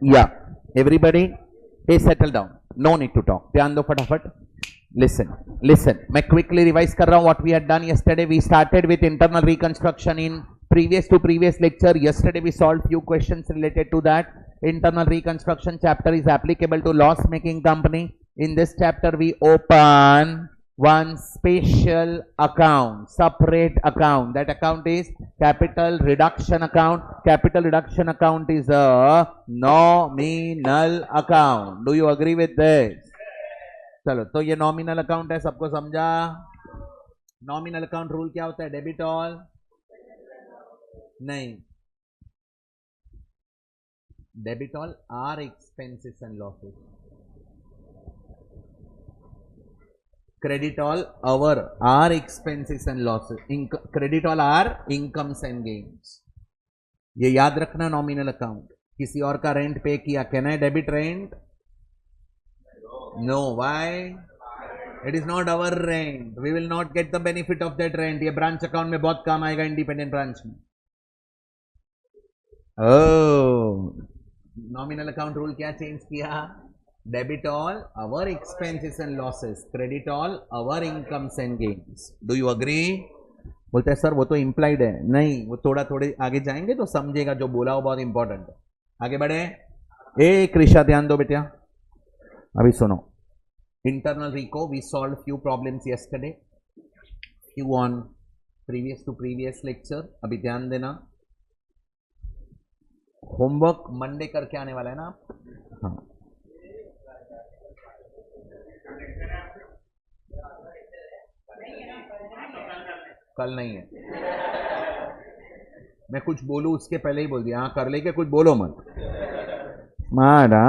Yeah, everybody, hey, settle down. No need to talk. ध्यान दो फटाफट. Listen. मैं quickly revise कर रहा हूँ what we had done yesterday. We started with internal reconstruction in previous lecture. Yesterday we solved few questions related to that. Internal reconstruction chapter is applicable to loss making company. In this chapter we open one special account, separate account. That account is capital reduction account. Capital reduction account is a nominal account. Do you agree with this? चलो, तो ये nominal account है, सबको समझा? Nominal account rule क्या होता है? Debit all नहीं, debit all are expenses and losses, credit all our are expenses and losses, credit all are incomes and gains. ये याद रखना. नॉमिनल अकाउंट, किसी और का रेंट पे किया, can I debit rent? No, why? It is not our rent. We will not get the benefit of that rent. ये branch account में बहुत काम आएगा, इंडिपेंडेंट ब्रांच में. नॉमिनल अकाउंट रूल क्या चेंज किया? Debit all our expenses and losses, credit all our incomes and gains. Do you agree? बोलते हैं सर वो तो इंप्लाइड है. नहीं, वो थोड़े आगे जाएंगे तो समझेगा. जो बोला वो बहुत इंपॉर्टेंट है. आगे बढ़े. ए कृषा, ध्यान दो बेटा. अभी सुनो. Internal reco we solve few problems yesterday, few on previous lecture. अभी ध्यान देना. होमवर्क मंडे करके आने वाला है ना आप? हाँ, कल नहीं है. मैं कुछ बोलूं उसके पहले ही बोल दिया. हाँ कर लेके कुछ बोलो मत. मारा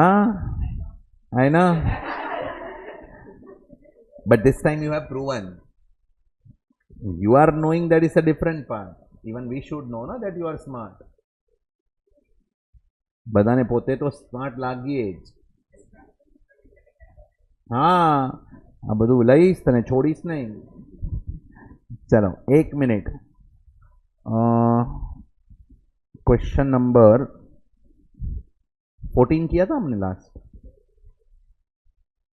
I know, but this time you have proven. You are knowing that is a different part. Even we should know na that you are smart. બધાને પોતે તો સ્માર્ટ લાગીએ જ. હા, આ બધું લઈશ તને છોડીશ નહીં. ચલો 1 મિનિટ. क्वेश्चन नंबर 14 किया था हमने लास्ट,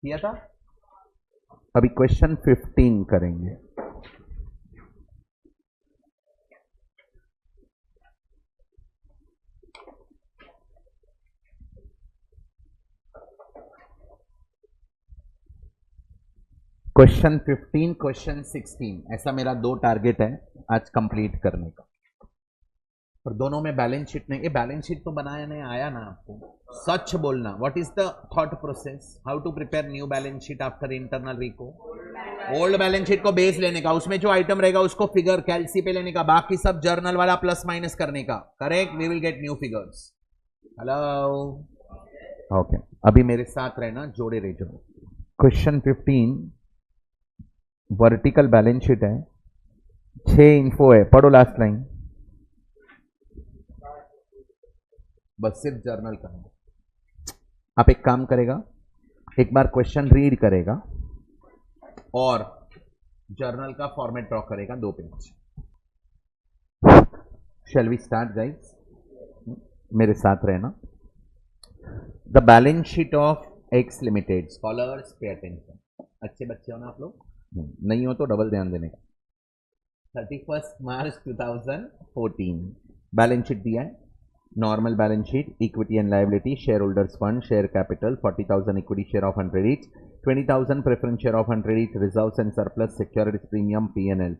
किया था. अभी क्वेश्चन 15 करेंगे. क्वेश्चन 15, क्वेश्चन 16, ऐसा मेरा 2 टारगेट है आज कंप्लीट करने का. और दोनों में बैलेंस शीट नहीं. ये बैलेंस शीट तो बनाया नहीं आया ना आपको? सच बोलना. What is the thought process? How to prepare new balance sheet after internal reco? Old balance sheet को बेस लेने का, उसमें जो आइटम रहेगा उसको फिगर कैलसी पे लेने का, बाकी सब जर्नल वाला प्लस माइनस करने का. Correct? We will get new figures. Hello, okay. अभी मेरे साथ रहना, जोड़े रह जाओ. क्वेश्चन 15 वर्टिकल बैलेंस शीट है, 6 इन्फो है. पढ़ो लास्ट लाइन. बस सिर्फ जर्नल करना. आप एक काम करेगा, एक बार क्वेश्चन रीड करेगा और जर्नल का फॉर्मेट ड्रॉ करेगा 2 page. Shall we start guys? मेरे साथ रहना. The balance sheet of X limited. Scholars pay attention. अच्छे बच्चे हो ना आप लोग? नहीं हो तो डबल ध्यान देने का. 31 मार्च 2014 बैलेंस शीट दिया है. Normal balance sheet, equity and liability, share holders fund, share capital 40,000 equity share of 100 each, 20,000 preference share of 100 each, reserves and surplus, securities premium, PNL.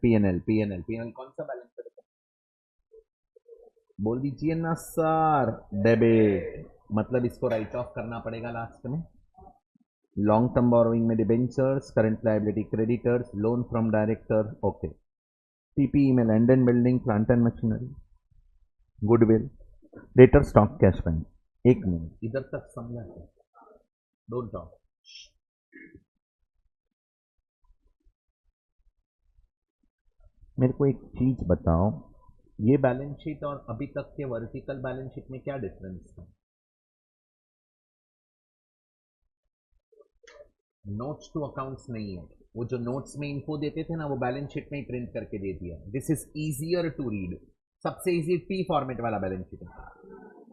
कौन सा बैलेंस करेगा? बोल दीजिए ना सर. डेबिट. मतलब इसको राइट ऑफ करना पड़ेगा लास्ट में. लॉन्ग टर्म बोरोइंग में debentures, current liability creditors, loan from director. Okay. PPE में land and building, plant and machinery, goodwill, debtor stock cash fund. 1 minute इधर तक समझा. Don't talk. मेरे को एक चीज बताओ, ये बैलेंस शीट और अभी तक के वर्टिकल बैलेंस शीट में क्या डिफरेंस था? नोट्स टू अकाउंट्स नहीं है. वो जो नोट्स में इन्फो देते थे ना, वो बैलेंस शीट में ही प्रिंट करके दे दिया. This is easier to read. सबसे इजी टी फॉर्मेट वाला बैलेंस शीट है.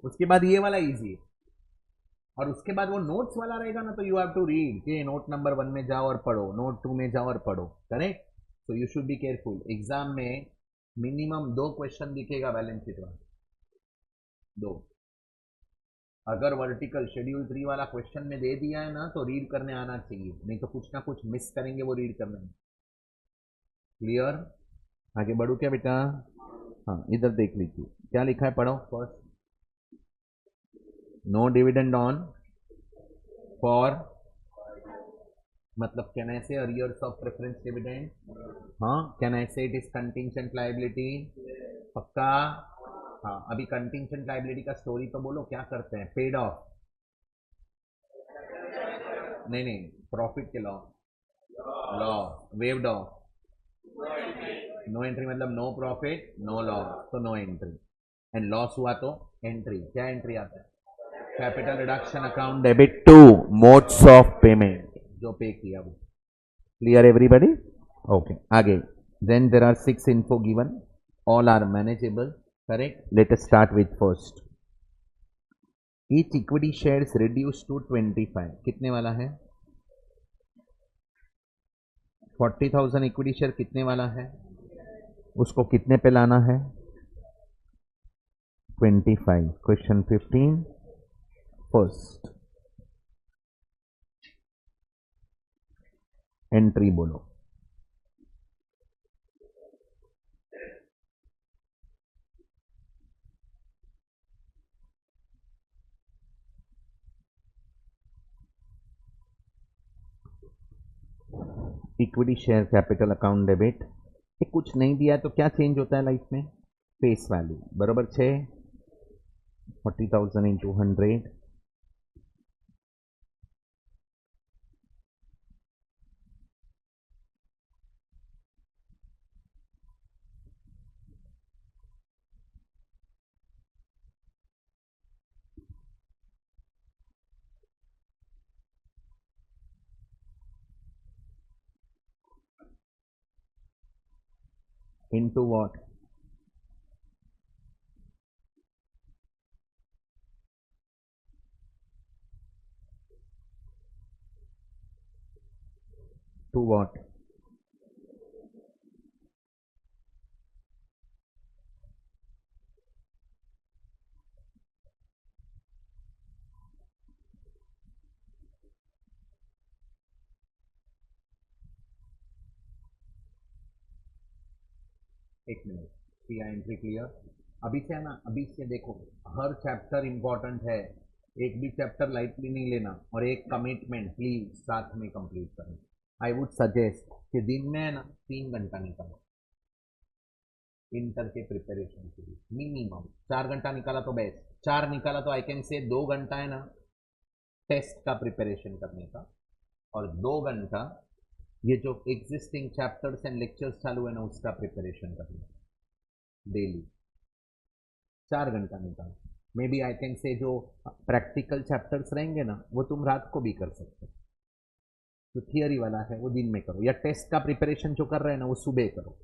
उसके बाद ये वाला इजी है. और उसके बाद वो नोट्स वाला रहेगा ना, तो यू हैव टू रीड कि नोट नंबर 1 में जाओ और पढ़ो, नोट 2 में जाओ और पढ़ो, correct. So you should be careful. Exam में मिनिमम 2 क्वेश्चन दिखेगा बैलेंस शीट वाला, 2। अगर वर्टिकल शेड्यूल 3 वाला क्वेश्चन में दे दिया है ना, तो रीड करने आना चाहिए, नहीं तो कुछ ना कुछ मिस करेंगे वो रीड करने में। क्लियर? आगे बढ़ू क्या बेटा? हाँ, इधर देख लीजिए क्या लिखा है, पढ़ो first. No dividend on for, मतलब can I say arrears of preference dividend? हाँ, can I say it is contingent liability? पक्का? हाँ, अभी कंटिंजेंट लायबिलिटी का स्टोरी तो बोलो, क्या करते हैं? Paid off? नहीं नहीं, प्रॉफिट के law, law waived off, no entry मतलब नो प्रॉफिट नो लॉस, तो नो एंट्री। एंड लॉस हुआ तो एंट्री, क्या एंट्री आता है? Capital reduction account debit to modes of payment, जो पे किया वो। Clear everybody? ओके, आगे। Then there are 6 info given, all are manageable, correct? Let us start with first. Each equity shares reduced to 25, कितने वाला है? 40,000 equity share कितने वाला है? उसको कितने पे लाना है? 25। क्वेश्चन 15 फर्स्ट, एंट्री बोलो। Equity share capital account debit, ये कुछ नहीं दिया तो क्या चेंज होता है लाइफ में? फेस वैल्यू बराबर 6, 40,000 into 100, into what? To what? एक मिनट, किया एंट्री क्लियर? अभी से ना, अभी से देखो, हर चैप्टर इंपॉर्टेंट है, एक भी चैप्टर लाइटली नहीं लेना, और एक कमिटमेंट प्लीज साथ में कंप्लीट करें। आई वुड सजेस्ट कि दिन में ना 3 घंटा निकालो इंटर के प्रिपरेशन के लिए, मिनिमम 4 घंटा निकाला तो बेस्ट, 4 निकाला तो आई कैन से 2 घंटा है ना टेस्ट का प्रिपरेशन करने का, और 2 घंटा ये जो एग्जिस्टिंग चैप्टर्स एंड लेक्चर्स चालू है ना उसका प्रिपरेशन करना डेली। 4 घंटा निकालो, may B I can say जो प्रैक्टिकल चैप्टर्स रहेंगे ना वो तुम रात को भी कर सकते हो, जो थियरी वाला है वो दिन में करो, या टेस्ट का प्रिपरेशन जो कर रहे हैं ना वो सुबह करो,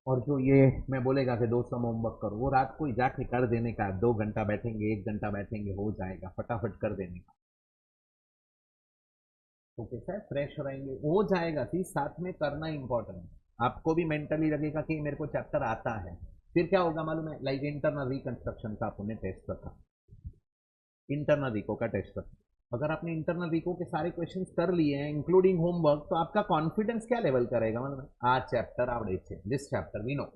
और जो ये मैं बोलेगा कि 200 होमवर्क करो वो रात को ही जाके कर देने का, 2 घंटा बैठेंगे 1 घंटा बैठेंगे हो जाएगा, फटाफट कर देने का। तो कैसा है, फ्रेश रहेंगे, हो जाएगा। सी साथ में करना इंपॉर्टेंट है, आपको भी मेंटली लगेगा कि मेरे को चैप्टर आता है। फिर क्या होगा मालूम है? लाइक इंटरनल रिकंस्ट्रक्शन का आपने टेस्ट रखा, इंटरनल रिको का टेस्ट रखा, अगर आपने इंटरनल रिको के सारे क्वेश्चंस कर लिए हैं इंक्लूडिंग होमवर्क, तो आपका कॉन्फिडेंस क्या लेवल करेगा? मतलब आ चैप्टर आवड़े छे, this chapter we know,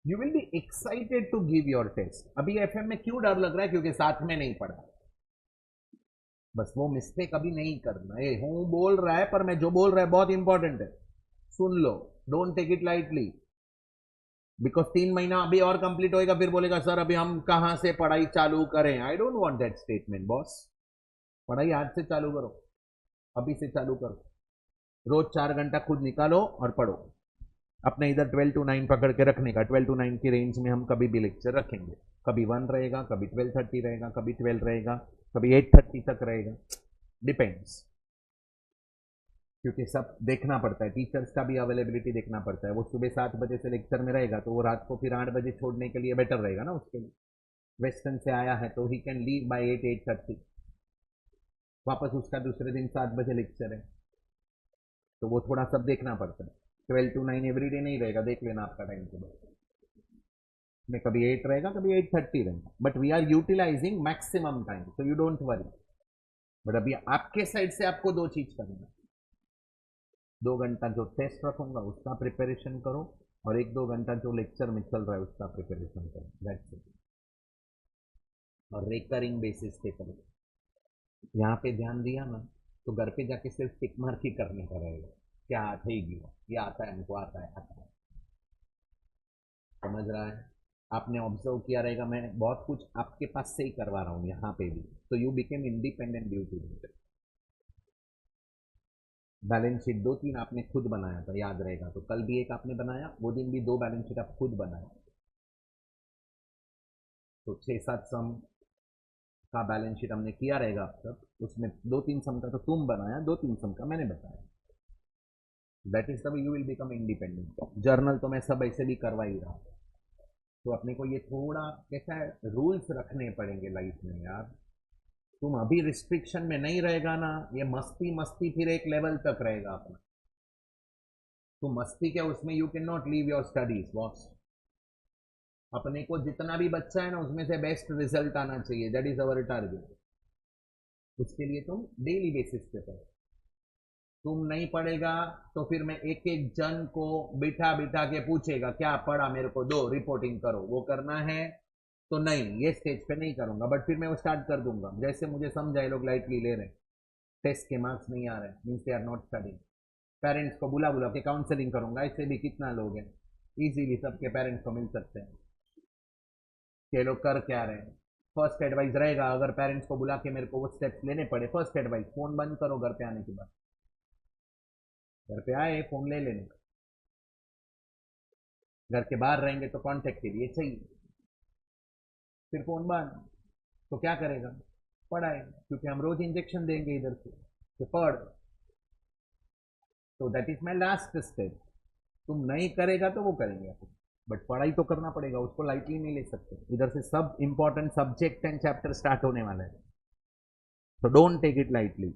you will be excited to give your test. अभी एफएम में क्यों डर लग रहा है? क्योंकि साथ में नहीं पढ़ा। बस वो मिस्टेक अभी नहीं करना। ये हूं बोल रहा है, पर मैं जो बोल रहा है बहुत इंपॉर्टेंट है, सुन लो, don't take it lightly, because 3 महीना अभी और कंप्लीट होएगा, फिर बोलेगा सर अभी हम कहां से पढ़ाई चालू करें। I don't want that statement boss. पढ़ाई आज से चालू करो, अभी से चालू करो, रोज 4 घंटा खुद निकालो और पढ़ो। अपने इधर 12 to 9 पकड़ के रखने का, 12 to 9 की रेंज में हम कभी भी लेक्चर रखेंगे, कभी 1 रहेगा, कभी 12:30 रहेगा, कभी 12 रहेगा, कभी 8:30 तक रहेगा, डिपेंड्स, क्योंकि सब देखना पड़ता है, टीचर्स का भी अवेलेबिलिटी देखना पड़ता है। वो सुबह 7 बजे से लेक्चर में रहेगा तो वो रात को फिर 8 बजे छोड़ने के लिए बेटर रहेगा ना उसके लिए। वेस्टर्न से आया है तो ही कैन लीव बाय 8-8:30, वापस उसका दूसरे दिन 7 बजे लेक्चर है, तो वो थोड़ा सब देखना पड़ता है। 12 to 9 एवरी डे नहीं रहेगा, देख लेना आपका टाइम टेबल में, कभी 8 रहेगा, कभी 8:30 रहेगा, but we are utilizing maximum time, तो यू डोंट वरी। बट अभी आपके साइड से आपको दो चीज करना है, 2 घंटा जो टेस्ट रखूंगा उसका प्रिपरेशन करो, और 1-2 घंटा जो लेक्चर में चल रहा है उसका प्रिपरेशन करो, दैट्स इट। और रेकरिंग बेसिस पे करो। यहाँ पे ध्यान दिया ना, तो घर पे जाके सिर्फ टिक मार्क ही करने का रहेगा, क्या आता ही गया, ये आता है हमको, आता है, आता है, समझ रहा है। आपने ऑब्जर्व किया रहेगा, मैं बहुत कुछ आपके पास से ही करवा रहा हूँ यहाँ पे भी, तो you became independent due to this. Balance sheet 2-3 आपने खुद बनाया था, याद रहेगा, तो कल भी एक आपने बनाया, वो दिन भी 2 बैलेंस शीट आप खुद बनाया, तो 6-7 सम का बैलेंस शीट हमने किया रहेगा आप सब, उसमें 2-3 सम का तो तुम बनाया, 2-3 सम का मैंने बताया, that is the way you will become independent. Journal तो मैं सब ऐसे भी करवा ही रहा हूँ, तो अपने को ये थोड़ा कैसा है, रूल्स रखने पड़ेंगे लाइफ में यार। तुम अभी रिस्ट्रिक्शन में नहीं रहेगा ना, ये मस्ती मस्ती फिर एक लेवल तक रहेगा अपना, तो मस्ती क्या उसमें, you can not leave your studies boss. अपने को जितना भी बच्चा है ना उसमें से बेस्ट रिजल्ट आना चाहिए, दैट इज अवर टारगेट। उसके लिए तुम डेली बेसिस पे पढ़ो, तुम नहीं पढ़ेगा तो फिर मैं एक एक जन को बिठा बिठा के पूछेगा क्या पढ़ा, मेरे को दो, रिपोर्टिंग करो, वो करना है तो नहीं, ये स्टेज पे नहीं करूंगा, बट फिर मैं वो स्टार्ट कर दूंगा, जैसे मुझे समझाए लोग लाइटली ले रहे हैं, टेस्ट के मार्क्स नहीं आ रहे, means they are not studying. Parents को बुला बुला के काउंसलिंग करूंगा, ऐसे भी कितना लोग हैं, इजीली सबके पेरेंट्स को मिल सकते हैं कि लोग कर क्या रहे हैं। फर्स्ट एडवाइस रहेगा, अगर पेरेंट्स को बुला के मेरे को वो स्टेप्स लेने पड़े, फर्स्ट एडवाइस फोन बंद करो घर पे आने के बाद, घर पे आए फोन ले लेने, घर के बाहर रहेंगे तो कांटेक्ट के लिए चाहिए, फिर फोन बंद, तो क्या करेगा, पढ़ाए, क्योंकि हम रोज इंजेक्शन देंगे इधर से, तो पढ़, तो that is my last step. तुम नहीं करेगा तो वो करेंगे अपन, बट पढ़ाई तो करना पड़ेगा, उसको लाइटली नहीं ले सकते, इधर से सब important subject and chapter start होने वाला है, तो डोंट टेक इट लाइटली,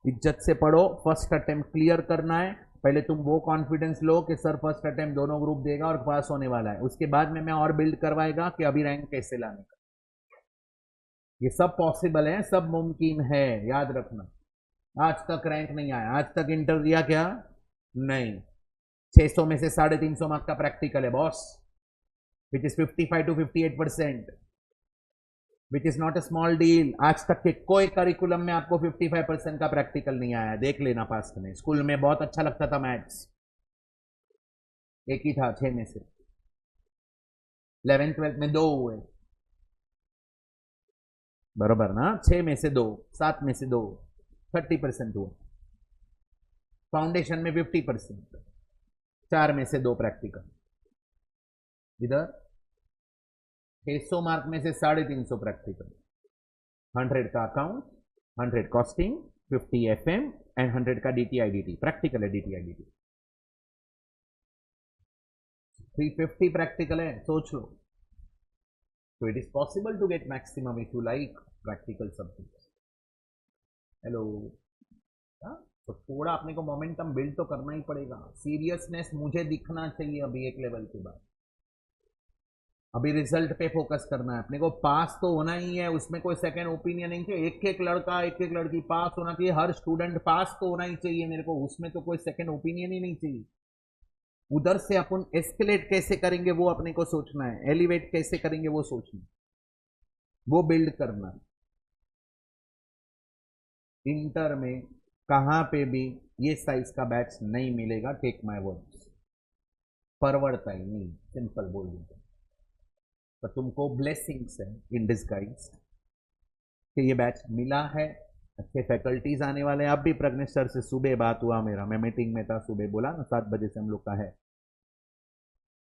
इज्जत से पढ़ो, फर्स्ट अटेम्प्ट क्लियर करना है, पहले तुम वो कॉन्फिडेंस लो कि सर फर्स्ट अटेम्प्ट दोनों ग्रुप देगा और पास होने वाला है, उसके बाद में मैं और बिल्ड करवाएगा कि अभी रैंक कैसे लाने का, ये सब पॉसिबल है, सब मुमकिन है, याद रखना। आज तक रैंक नहीं आया, आज तक इंटर दिया क्या, नहीं, 600 में से 350 मार्क्स का प्रैक्टिकल है boss, which is 55 to 58%, which is not a small deal. आज तक के कोई करिकुलम में आपको 55% का प्रैक्टिकल नहीं आया, देख लेना पास्ट में, स्कूल में बहुत अच्छा लगता था मैथ्स, एक ही था 6 में से, 11th 12th में 2 हुए, बरोबर ना, 6 में से 2, 7 में से 2, 30% हुआ, फाउंडेशन में 50%, 4 में से 2 प्रैक्टिकल, इधर 600 मार्क में से 350 प्रैक्टिकल, 100 का अकाउंट, 100 कॉस्टिंग, 50 FM एंड 100 का DTIDT प्रैक्टिकल है, DTIDT 350 प्रैक्टिकल है, सोच लो, तो it is possible to get maximum if you like practical subject. Hello, तो थोड़ा अपने को मोमेंटम बिल्ड तो करना ही पड़ेगा, सीरियसनेस मुझे दिखना चाहिए अभी एक लेवल के बाद, अभी रिजल्ट पे फोकस करना है अपने को, पास तो होना ही है, उसमें कोई सेकंड ओपिनियन नहीं चाहिए, एक एक लड़का एक एक लड़की पास होना चाहिए, हर स्टूडेंट पास तो होना ही चाहिए मेरे को, उसमें तो कोई सेकंड ओपिनियन ही नहीं चाहिए। उधर से अपन एस्केलेट कैसे करेंगे वो अपने को सोचना है, एलिवेट कैसे करेंगे वो सोचना है, वो बिल्ड करना है। इंटर में कहां पे भी ये साइज का बैच नहीं मिलेगा, टेक माय वर्ड्स, परवड़ता ही नहीं, सिंपल बोल दूंगा, तो तुमको ब्लेसिंग्स है इन डिस्गाइज कि ये बैच मिला है, अच्छे फैकल्टीज आने वाले हैं। अब भी प्रज्ञेश सर से सुबह बात हुआ मेरा, मैं मीटिंग में था, सुबह बोला ना 7 बजे से हम लोग का है,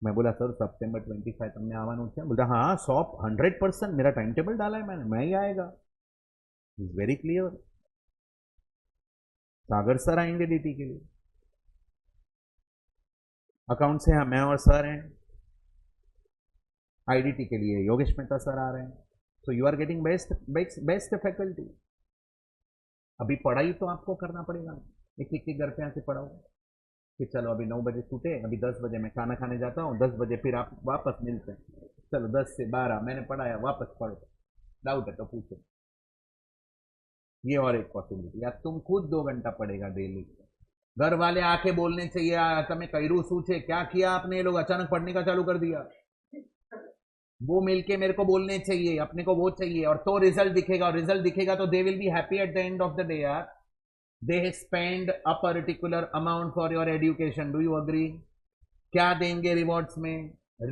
मैं बोला सर September 25 तुमने आवान है, बोलता हाँ 100% मेरा टाइम टेबल डाला है मैंने, मैं ही आएगा, is very clear, Sagar sir आएंगे DT के लिए, अकाउंट से हाँ मैं और सर हैं, आईडीटी के लिए योगेश मेहता सर आ रहे हैं, so you are getting best best best faculty. अभी पढ़ाई तो आपको करना पड़ेगा, एक एक के घर पे आके पढ़ाओ कि चलो अभी 9 बजे छूटे, अभी 10 बजे मैं खाना खाने जाता हूँ, 10 बजे फिर आप वापस मिलते हैं, चलो 10 से 12 मैंने पढ़ाया, वापस पढ़ो, डाउट है तो पूछो। ये और एक पॉसिबिलिटी, या तुम खुद 2 घंटा पढ़ेगा डेली। घर वाले आके बोलने चाहिए તમે કર્યું શું છે, क्या किया आपने, ये लोग अचानक पढ़ने का चालू कर दिया, वो मिलके मेरे को बोलने चाहिए, अपने को वो चाहिए, और तो रिजल्ट दिखेगा, और रिजल्ट दिखेगा तो they will be happy at the end of the day यार, they spend a particular amount for your education, do you agree? क्या देंगे रिवॉर्ड्स में?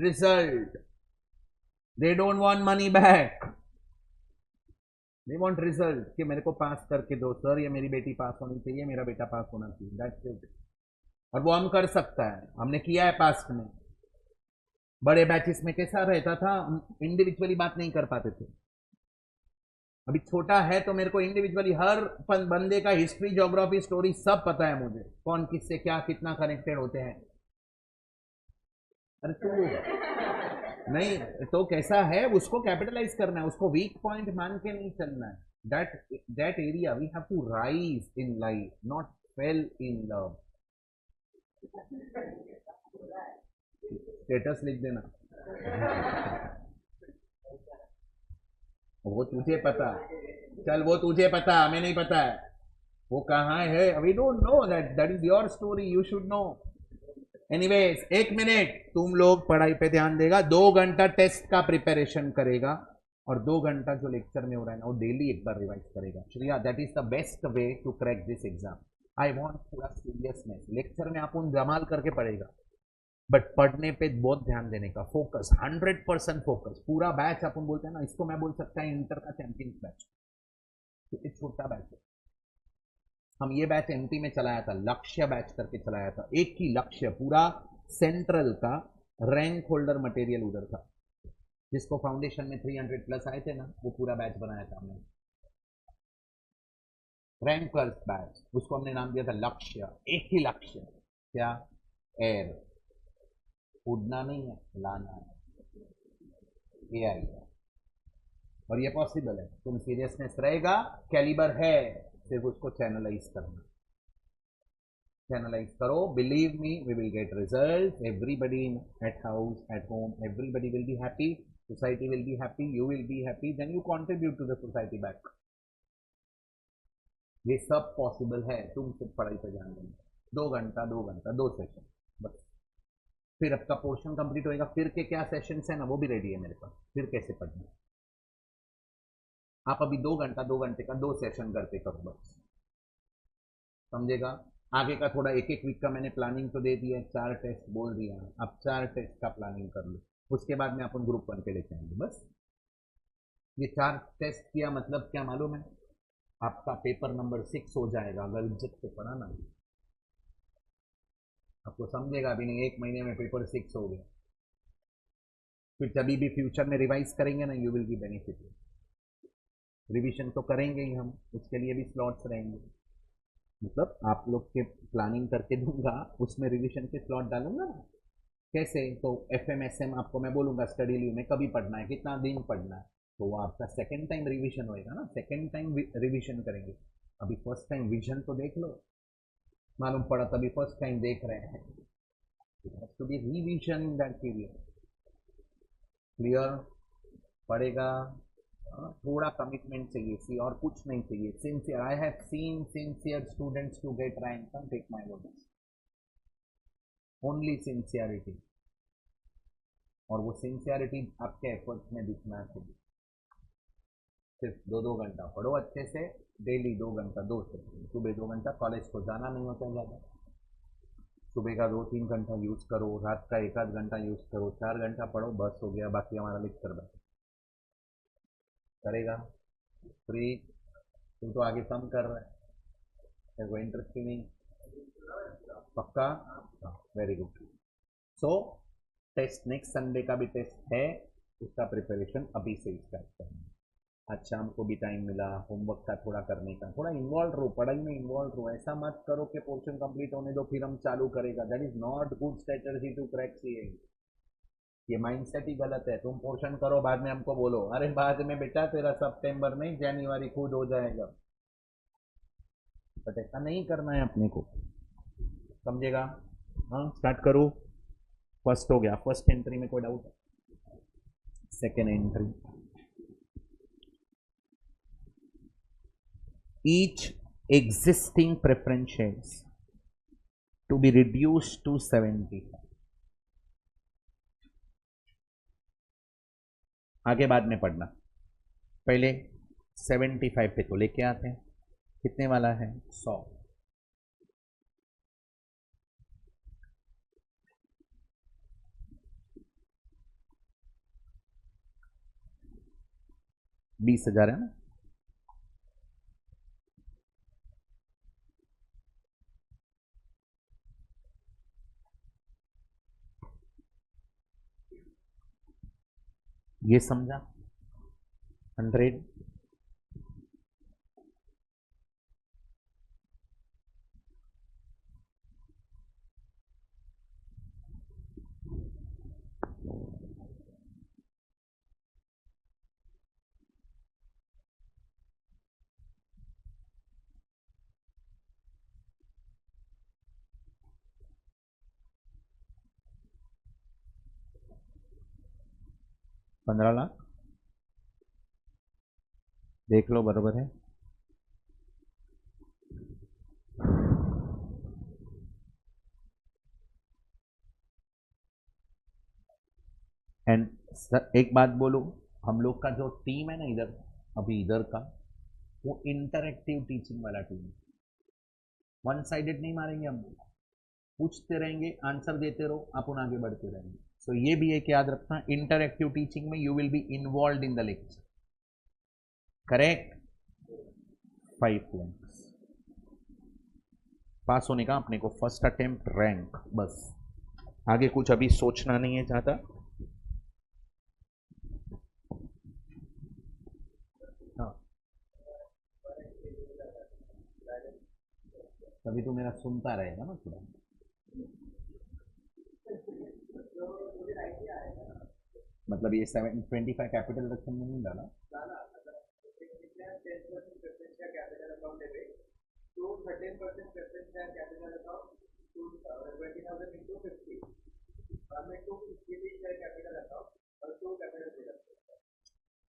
Result. They don't want money back, they want result कि मेरे को पास करके दो sir, ये मेरी बेटी पास होनी चाहिए, मेरा बेटा पास होना चाहिए, दैट्स इट। और वो हम कर सकता है, हमने किया है पास्ट में। बड़े बैचेस में कैसा रहता था, इंडिविजुअली बात नहीं कर पाते थे, अभी छोटा है तो मेरे को इंडिविजुअली हर बंदे का हिस्ट्री, ज्योग्राफी, स्टोरी सब पता है मुझे, कौन किससे क्या कितना कनेक्टेड होते हैं। अरे तू नहीं तो कैसा है, उसको कैपिटलाइज करना है, उसको वीक पॉइंट मान के नहीं चलना है, that area we have to rise in life, not fail in love. Status लिख देना, वो तुझे पता, चल वो तुझे पता, हमें नहीं पता है वो कहाँ है, we don't know, that is your story, you should know. Anyways, 1 minute तुम लोग पढ़ाई पे ध्यान देगा, 2 घंटा टेस्ट का प्रिपरेशन करेगा, और 2 घंटा जो लेक्चर में हो रहा है ना वो डेली एक बार रिवाइज करेगा। Shreya, that is the best way to crack this exam. I want थोड़ा सीरियसनेस, लेक्चर में आप उन जमाल करके पढ़ेगा, बट पढ़ने पे बहुत ध्यान देने का, फोकस 100% फोकस। पूरा बैच अपन बोलते हैं ना, इसको मैं बोल सकता है इंटर का चैंपियंस बैच, क्योंकि छोटा बैच है। हम ये बैच एमपी में चलाया था, लक्ष्य बैच करके चलाया था, एक ही लक्ष्य, पूरा सेंट्रल का रैंक होल्डर मटेरियल उधर था, जिसको फाउंडेशन में 300 प्लस आए थे ना, वो पूरा बैच बनाया था हमने, रैंकर्स बैच, उसको हमने नाम दिया था लक्ष्य। एक ही लक्ष्य, क्या? एयर, उड़ना नहीं है, लाना है, ये आएगा, और ये पॉसिबल है, तुम सीरियसनेस रहेगा, कैलिबर है, सिर्फ उसको चैनलाइज करना, चैनलाइज करो, believe me we will get result, everybody at house at home, everybody will be happy, society will be happy, you will be happy, then you contribute to the society back. ये सब possible है, तुम सिर्फ पढ़ाई पर ध्यान देना, 2 घंटा 2 घंटा 2 सेशन बस, फिर आपका पोर्शन कंप्लीट होएगा, फिर के क्या सेशंस है ना वो भी रेडी है मेरे पास, फिर कैसे पढ़ना। आप अभी 2 घंटा 2 घंटे का 2 सेशन करके करो बस, समझेगा? आगे का थोड़ा एक एक वीक का मैंने प्लानिंग तो दे दिया है, 4 टेस्ट बोल दिया, अब 4 टेस्ट का प्लानिंग कर लो, उसके बाद में अपन ग्रुप 1 पे लेके आएंगे बस। ये 4 टेस्ट किया मतलब क्या मालूम है, आपका पेपर नंबर 6 हो जाएगा अगर इज्जत से पढ़ा ना, आपको समझेगा भी नहीं, 1 महीने में पेपर 6 हो गया, फिर जब भी फ्यूचर में रिवाइज करेंगे ना, you will B benefit. Revision तो करेंगे ही हम, उसके लिए भी स्लॉट्स रहेंगे, मतलब आप लोग के प्लानिंग करके दूंगा, उसमें रिवीजन के स्लॉट डालूंगा ना। कैसे? तो FMSM आपको मैं बोलूंगा स्टडी लीव में कभी पढ़ना है, कितना दिन पढ़ना है, तो वो आपका सेकेंड टाइम रिवीजन होएगा ना, सेकेंड टाइम रिवीजन करेंगे। अभी फर्स्ट टाइम विजन तो देख लो, मालूम पड़ा तभी फर्स्ट टाइम देख रहे हैं, तो भी revision in that period, clear? पढ़ेगा, थोड़ा कमिटमेंट चाहिए, सी और कुछ नहीं चाहिए, sincere. I have seen sincere students to get rank, take my word, only sincerity, और वो सिंसियरिटी आपके एफर्ट्स में दिखना चाहिए। सिर्फ 2-2 घंटा पढ़ो अच्छे से, डेली 2 घंटा 2 से, सुबह 2 घंटा, कॉलेज को जाना नहीं होता ज़्यादा, सुबह का 2-3 घंटा यूज़ करो, रात का 1-8 घंटा यूज़ करो, 4 घंटा पढ़ो, बस हो गया, बाकी हमारा लेक्चर बैठ करेगा फ्री। तुम तो आगे कम कर रहे हैं, तेरे को इंटरेस्ट ही नहीं, पक्का? Very good. So test next Sunday का भी टेस्ट है, उसका प्रिपरेशन अभी से स्टार्ट करना। आज शाम को भी टाइम मिला होमवर्क का थोड़ा करने का, थोड़ा इन्वॉल्व रहो, पढ़ाई में इन्वॉल्व रहो, ऐसा मत करो कि पोर्शन कंप्लीट होने दो फिर हम चालू करेगा, that is not good strategy to crack CA. ये माइंडसेट ही गलत है। तुम पोर्शन करो, बाद में हमको बोलो अरे बाद में बेटा तेरा सितंबर नहीं जनवरी खुद हो जाएगा। बट ऐसा नहीं करना है अपने को, समझेगा। हाँ स्टार्ट करो। फर्स्ट हो गया, फर्स्ट एंट्री में कोई डाउट है? Second entry, each existing preference shares to be reduced to 70। आगे बाद में पढ़ना, पहले 75 पे तो लेके आते हैं। कितने वाला है? 100। बीस हजार है ना। ये समझा? 100 15 लाख देख लो, बराबर है। एंड एक बात बोलो, हम लोग का जो टीम है ना इधर, अभी इधर का, वो इंटरएक्टिव टीचिंग वाला टीम है। वन साइडेड नहीं मारेंगे हम, पूछते रहेंगे, आंसर देते रहो, अपन आगे बढ़ते रहेंगे। सो ये भी एक याद रखना, इंटरएक्टिव टीचिंग में you will be involve in the lecture. Correct? 5 लैंक्स पास होने का अपने को, फर्स्ट अटेम्प्ट रैंक, बस आगे कुछ अभी सोचना नहीं है ज्यादा। हाँ तभी तो मेरा सुनता रहेगा ना थोड़ा। मतलब ये 725 कैपिटल रकम में नहीं डाला।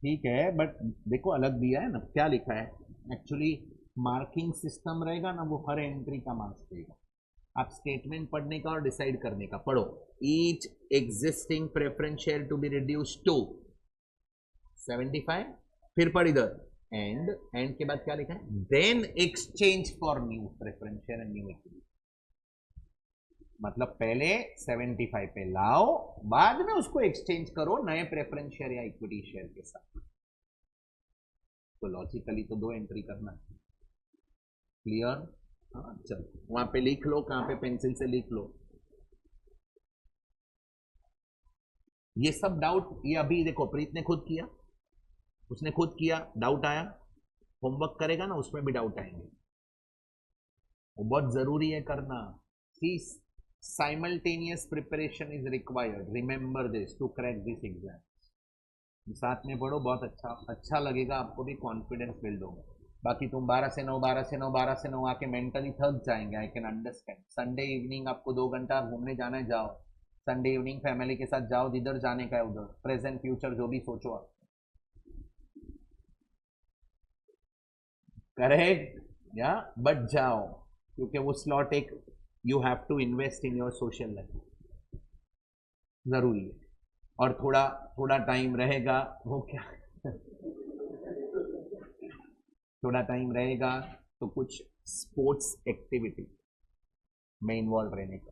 ठीक है बट देखो अलग दिया है ना, क्या लिखा है एक्चुअली। मार्किंग सिस्टम रहेगा ना, वो हर एंट्री का मार्क्स देगा। आप स्टेटमेंट पढ़ने का और डिसाइड करने का पढ़ो। Each existing preference share to be reduce to 75, फिर पढ़ इधर एंड के बाद क्या लिखा है, then exchange for new preference share and new equity. मतलब पहले 75 पे लाओ, बाद में उसको एक्सचेंज करो नए प्रेफरेंस शेयर या इक्विटी शेयर के साथ। तो लॉजिकली तो 2 एंट्री करना है। क्लियर? हाँ चलो वहां पे लिख लो, कहां पे पेंसिल से लिख लो। ये सब डाउट, ये अभी देखो प्रीत ने खुद किया, उसने खुद किया, डाउट आया, होमवर्क करेगा ना उसमें भी डाउट आएंगे। वो बहुत जरूरी है करना। सी simultaneous preparation is required, remember this to crack this exam। साथ में पढ़ो, बहुत अच्छा लगेगा, आपको भी कॉन्फिडेंस बिल्ड होगा। बाकी तुम 12 से 9 12 से 9 12 से 9 आके मेंटली थक जाएंगे, I can understand. Sunday evening आपको 2 घंटा घूमने जाना है, जाओ संडे इवनिंग फैमिली के साथ जाओ, जिधर जाने का है उधर, प्रेजेंट फ्यूचर जो भी सोचो आप। करेक्ट या बट जाओ, क्योंकि वो स्लॉट एक you have to invest in your social life, जरूरी है। और थोड़ा थोड़ा टाइम रहेगा, वो क्या थोड़ा टाइम रहेगा तो कुछ स्पोर्ट्स एक्टिविटी में इन्वॉल्व रहने का।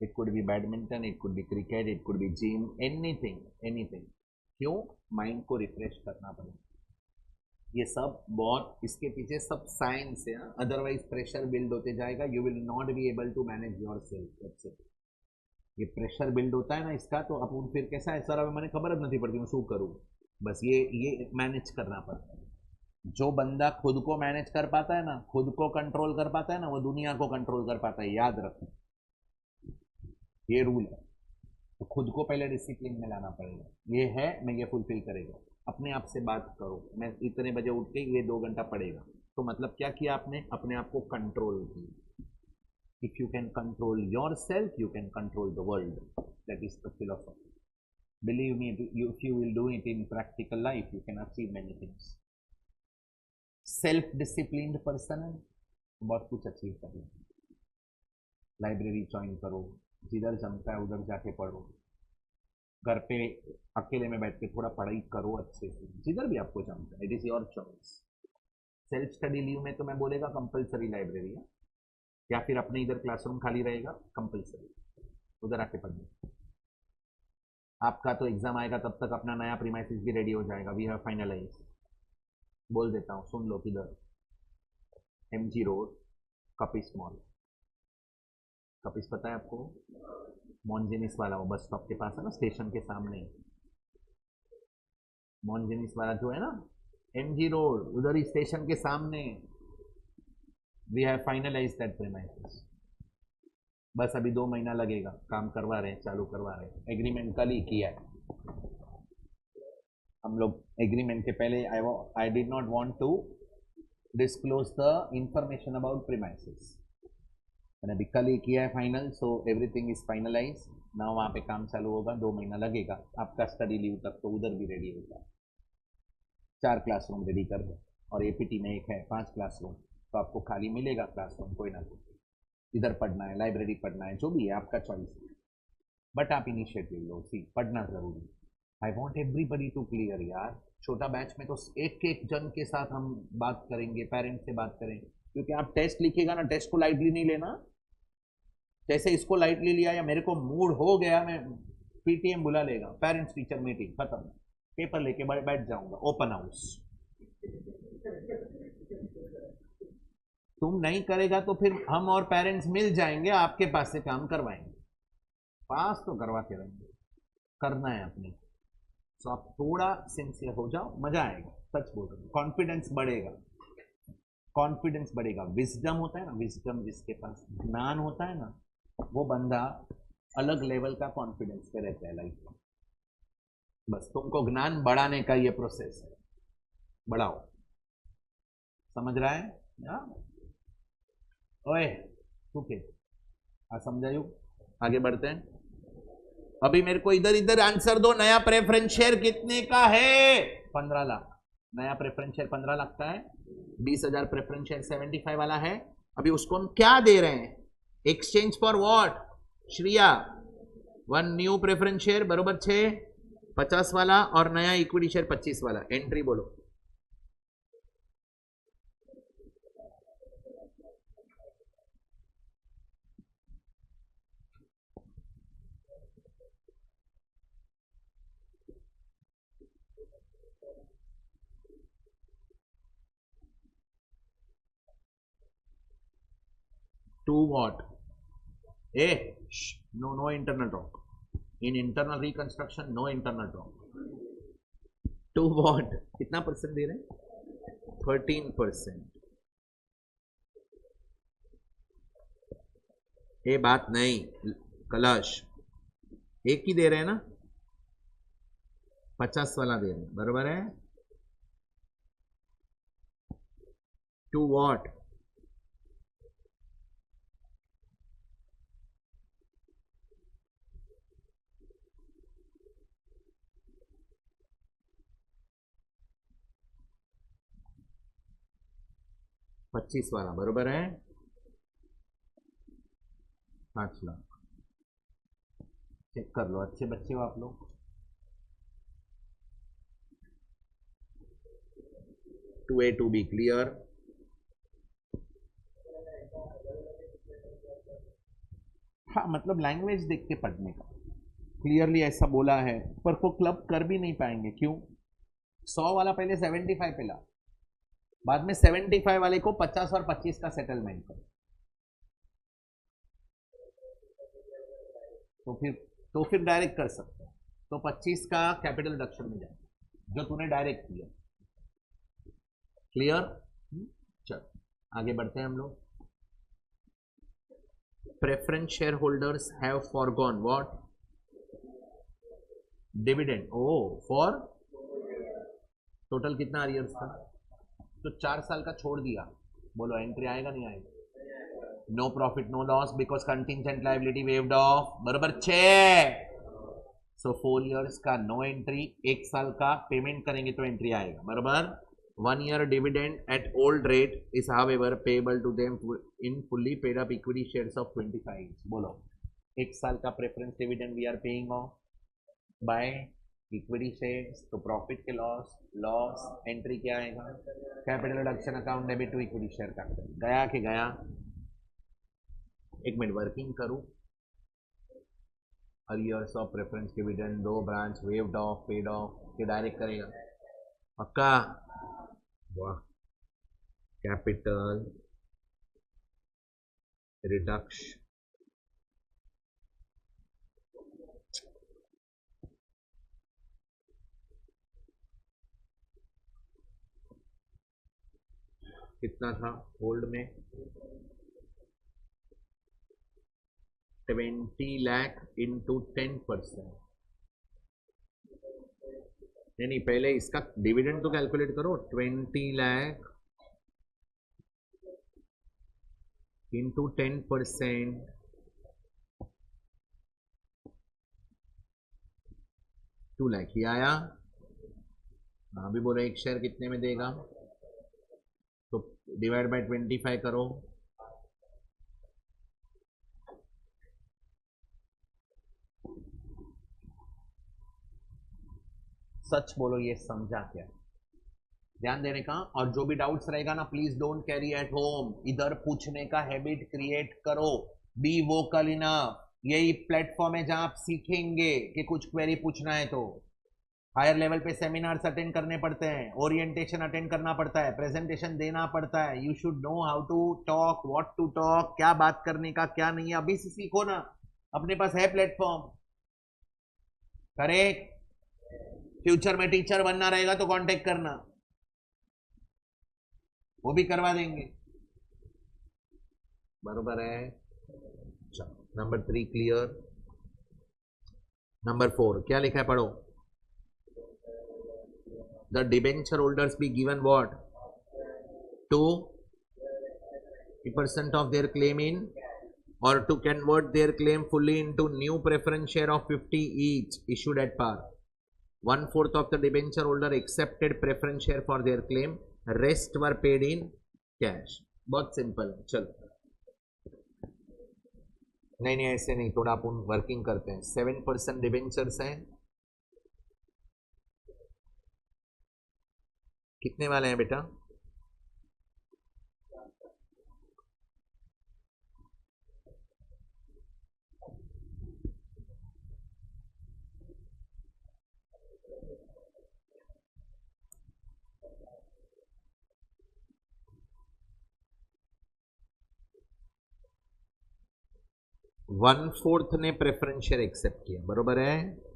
It could be badminton, it could be cricket, it could be gym, anything anything. क्यों? माइंड को रिफ्रेश करना पड़ेगा। ये सब बहुत, इसके पीछे सब साइंस है, अदरवाइज प्रेशर बिल्ड होते जाएगा, you will not be able to manage yourself. ये प्रेशर बिल्ड होता है ना इसका, तो अपन फिर कैसा है सर, अब मैंने खबर नहीं पड़ती मैं शू करूँ, बस ये मैनेज करना पड़ता है। जो बंदा खुद को मैनेज कर पाता है ना, खुद को कंट्रोल कर पाता है ना, वो दुनिया को कंट्रोल कर पाता है, याद रखो ये रूल है। तो खुद को पहले डिसिप्लिन में लाना पड़ेगा। ये है, मैं ये फुलफिल करेगा। अपने आप से बात करो, मैं इतने बजे उठ के ये 2 घंटा पड़ेगा, तो मतलब क्या किया आपने, अपने आप को कंट्रोल किया। If you can control your self, you can control the world. That is the philosophy. Believe me, if you will do it in practical life, you can achieve many things. Self disciplined person है, बहुत कुछ achieve कर लेंगे। Library join करो, जिधर जमता है उधर जाके पढ़ो, घर पे अकेले में बैठ के थोड़ा पढ़ाई करो अच्छे से, जिधर भी आपको जमता है, it is your choice. Self study leave में तो मैं बोलेगा कंपलसरी लाइब्रेरी है, या फिर अपने इधर क्लासरूम खाली रहेगा, कंपलसरी उधर आके पढ़ना। आपका तो एग्जाम आएगा तब तक अपना नया प्रीमाइसिस भी रेडी हो जाएगा। वी हैव फाइनलाइज, बोल देता हूँ, सुन लो किधर, MG रोड, कपिस मॉल। कपिस पता है आपको, मॉन्जेनिस वाला, वो बस स्टॉप के पास है ना, स्टेशन के सामने। मॉन्जेनिस वाला जो है ना, MG रोड, उधर ही स्टेशन के सामने। We have finalize that premises. बस अभी 2 महीना लगेगा, काम करवा रहे हैं, चालू करवा रहे हैं। एग्रीमेंट कल ही किया है हम लोग। एग्रीमेंट के पहले I did not want to disclose the information about premises, मैंने अभी कल ही किया है final. So everything is finalize ना, वहाँ पे काम चालू होगा, 2 महीना लगेगा। आपका स्टडी लीव तक तो उधर भी रेडी होगा। 4 क्लासरूम रेडी कर दो, और APT में एक है 5 क्लासरूम, तो आपको खाली मिलेगा क्लासरूम कोई ना कोई। इधर पढ़ना है, लाइब्रेरी पढ़ना है, जो भी है आपका चॉइस है, बट आप इनिशिएटिव लो। सी, पढ़ना जरूरी। I want everybody to clear यार। छोटा बैच में तो एक एक जन के साथ हम बात करेंगे, पेरेंट्स से बात करेंगे, क्योंकि आप टेस्ट लिखिएगा ना, टेस्ट को लाइटली नहीं लेना। जैसे इसको लाइटली लिया या मेरे को मूड हो गया, मैं PTM बुला लेगा, पेरेंट्स टीचर मीटिंग खत्म, पेपर लेके बैठ जाऊंगा, ओपन हाउस। तुम नहीं करेगा तो फिर हम और पेरेंट्स मिल जाएंगे, आपके पास से काम करवाएंगे। पास तो करवाते रहेंगे, करना है अपने। तो आप थोड़ा सिंसियर हो जाओ, मजा आएगा। सच बोल रहे, कॉन्फिडेंस बढ़ेगा, कॉन्फिडेंस बढ़ेगा। विजडम होता है ना, विजडम जिसके पास ज्ञान होता है ना, वो बंदा अलग लेवल का कॉन्फिडेंस पे रहता है लाइफ में। बस तुमको ज्ञान बढ़ाने का ये प्रोसेस है, बढ़ाओ। समझ रहा है या? ओए ओके, समझायू? आगे बढ़ते हैं। अभी मेरे को इधर इधर आंसर दो। नया प्रेफरेंस शेयर कितने का है? 15 लाख। नया प्रेफरेंस शेयर 15 लाख का है। 20,000 प्रेफरेंस शेयर 75 वाला है। अभी उसको हम क्या दे रहे हैं? Exchange for what? Shriya, 1 new preference share बरोबर 6, 50 वाला, और नया इक्विटी शेयर 25 वाला। एंट्री बोलो। To what? No internal talk. In internal reconstruction, no internal talk. To what? कितना परसेंट दे रहे हैं? 13%। ये बात नहीं, कलश एक ही दे रहे हैं ना, 50 वाला दे रहे हैं, बराबर है। To what? पच्चीस वाला बरोबर है, 5 लाख। चेक कर लो, अच्छे बच्चे हो आप लोग। 2A 2B clear. हाँ, मतलब लैंग्वेज देख के पढ़ने का। क्लियरली ऐसा बोला है, पर वो क्लब कर भी नहीं पाएंगे। क्यों? 100 वाला पहले 75 पे ला, बाद में 75 वाले को 50 और 25 का सेटलमेंट कर, तो फिर डायरेक्ट कर सकते हैं। तो 25 का कैपिटल रिडक्शन में जाए जो तूने डायरेक्ट किया। क्लियर? चल आगे बढ़ते हैं हम लोग। Preference shareholders have forgone what? Dividend oh for total कितना अरियर्स था, तो 4 साल का छोड़ दिया, बोलो एंट्री आएगा नहीं आएगा? No profit no loss because contingent liability waived off, बराबर 6। सो 4 इयर्स का नो एंट्री, 1 साल का पेमेंट करेंगे तो एंट्री आएगा, बराबर। 1 year dividend at old rate is however payable to them in fully paid up equity shares of 25। बोलो 1 साल का preference dividend we are paying off by equity shares, तो प्रॉफिट के लॉस, लॉस एंट्री क्या आएगा, capital reduction account debit to equity share capital, गया कि गया? एक मिनट वर्किंग करूं, arrears of preference dividend 2 branch waived off paid off के डायरेक्ट करेगा पक्का? वाह, कैपिटल रिडक्शन कितना था होल्ड में, 20 लाख इंटू 10%। नहीं पहले इसका डिविडेंड तो कैलकुलेट करो, 20 लाख इंटू 10%, 2 लाख ही आया। अभी बोलो एक शेयर कितने में देगा, तो डिवाइड बाय 25 करो, सच बोलो ये समझा क्या, ध्यान देने का। और जो भी डाउट्स रहेगा ना please don't carry at home, इधर पूछने का हैबिट क्रिएट करो, बी वोकल इनफ। यही प्लेटफॉर्म है जहां आप सीखेंगे कि कुछ क्वेरी पूछना है तो। हायर लेवल पे सेमिनार्स अटेंड करने पड़ते हैं, ओरिएंटेशन अटेंड करना पड़ता है, प्रेजेंटेशन देना पड़ता है, you should know how to talk, what to talk, क्या बात करने का क्या नहीं है, अभी से सीखो ना, अपने पास है प्लेटफॉर्म। करेक्ट, फ्यूचर में टीचर बनना रहेगा तो कांटेक्ट करना, वो भी करवा देंगे, बरोबर है। Number 3 clear. नंबर 4 क्या लिखा है पढ़ो, the debenture holders be given what, 2% of their claim in, or to convert their claim fully into new preference share of 50 each issued at par, 1/4 of the debenture holder accepted preference share for their claim, rest were paid in cash। बहुत simple है, चलो। नहीं ऐसे नहीं, थोड़ा अपन working करते हैं। 7% debentures हैं, कितने वाले हैं बेटा, वन फोर्थ ने प्रेफरेंस शेयर एक्सेप्ट किया, बरोबर है।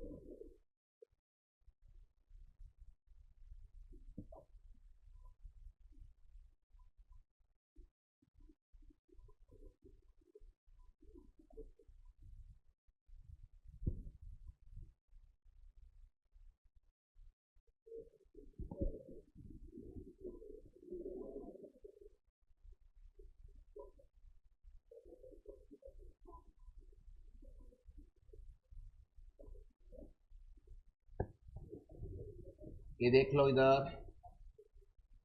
ये देख लो इधर,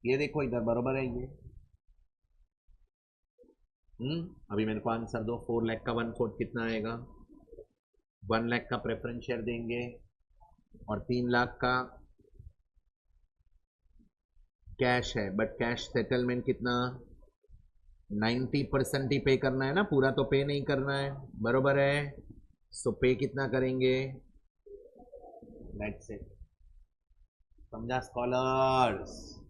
ये देखो इधर, बरोबर है ये। अभी मेरे को आंसर दो, 4 लाख का 1/4 कितना आएगा, 1 लाख का प्रेफरेंस शेयर देंगे और 3 लाख का कैश है, बट कैश सेटलमेंट कितना, 90% ही पे करना है ना, पूरा तो पे नहीं करना है, बरोबर है। सो पे कितना करेंगे, लेट्स से, समझा स्कॉलर्स?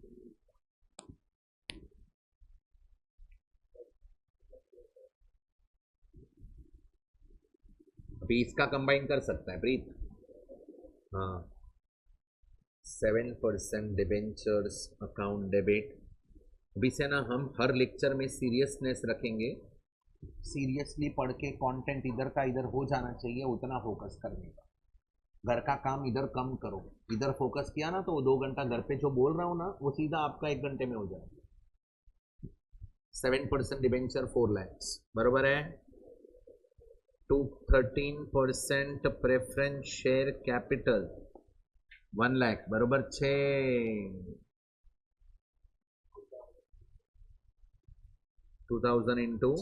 अभी इसका कंबाइन कर सकता है प्रीत, हाँ। 7% डिबेंचर्स अकाउंट डेबिट, अभी से ना हम हर लेक्चर में सीरियसनेस रखेंगे, सीरियसली पढ़ के कंटेंट इधर का इधर हो जाना चाहिए, उतना फोकस करने का। घर का काम इधर कम करो, इधर फोकस किया ना तो वो 2 घंटा घर पे जो बोल रहा हूँ ना वो सीधा आपका 1 घंटे में हो जाएगा। 7% डिबेंचर 4 lakhs बरोबर है। 13% प्रेफरेंस शेयर कैपिटल 1 लाख बरोबर 6 2000 इंटू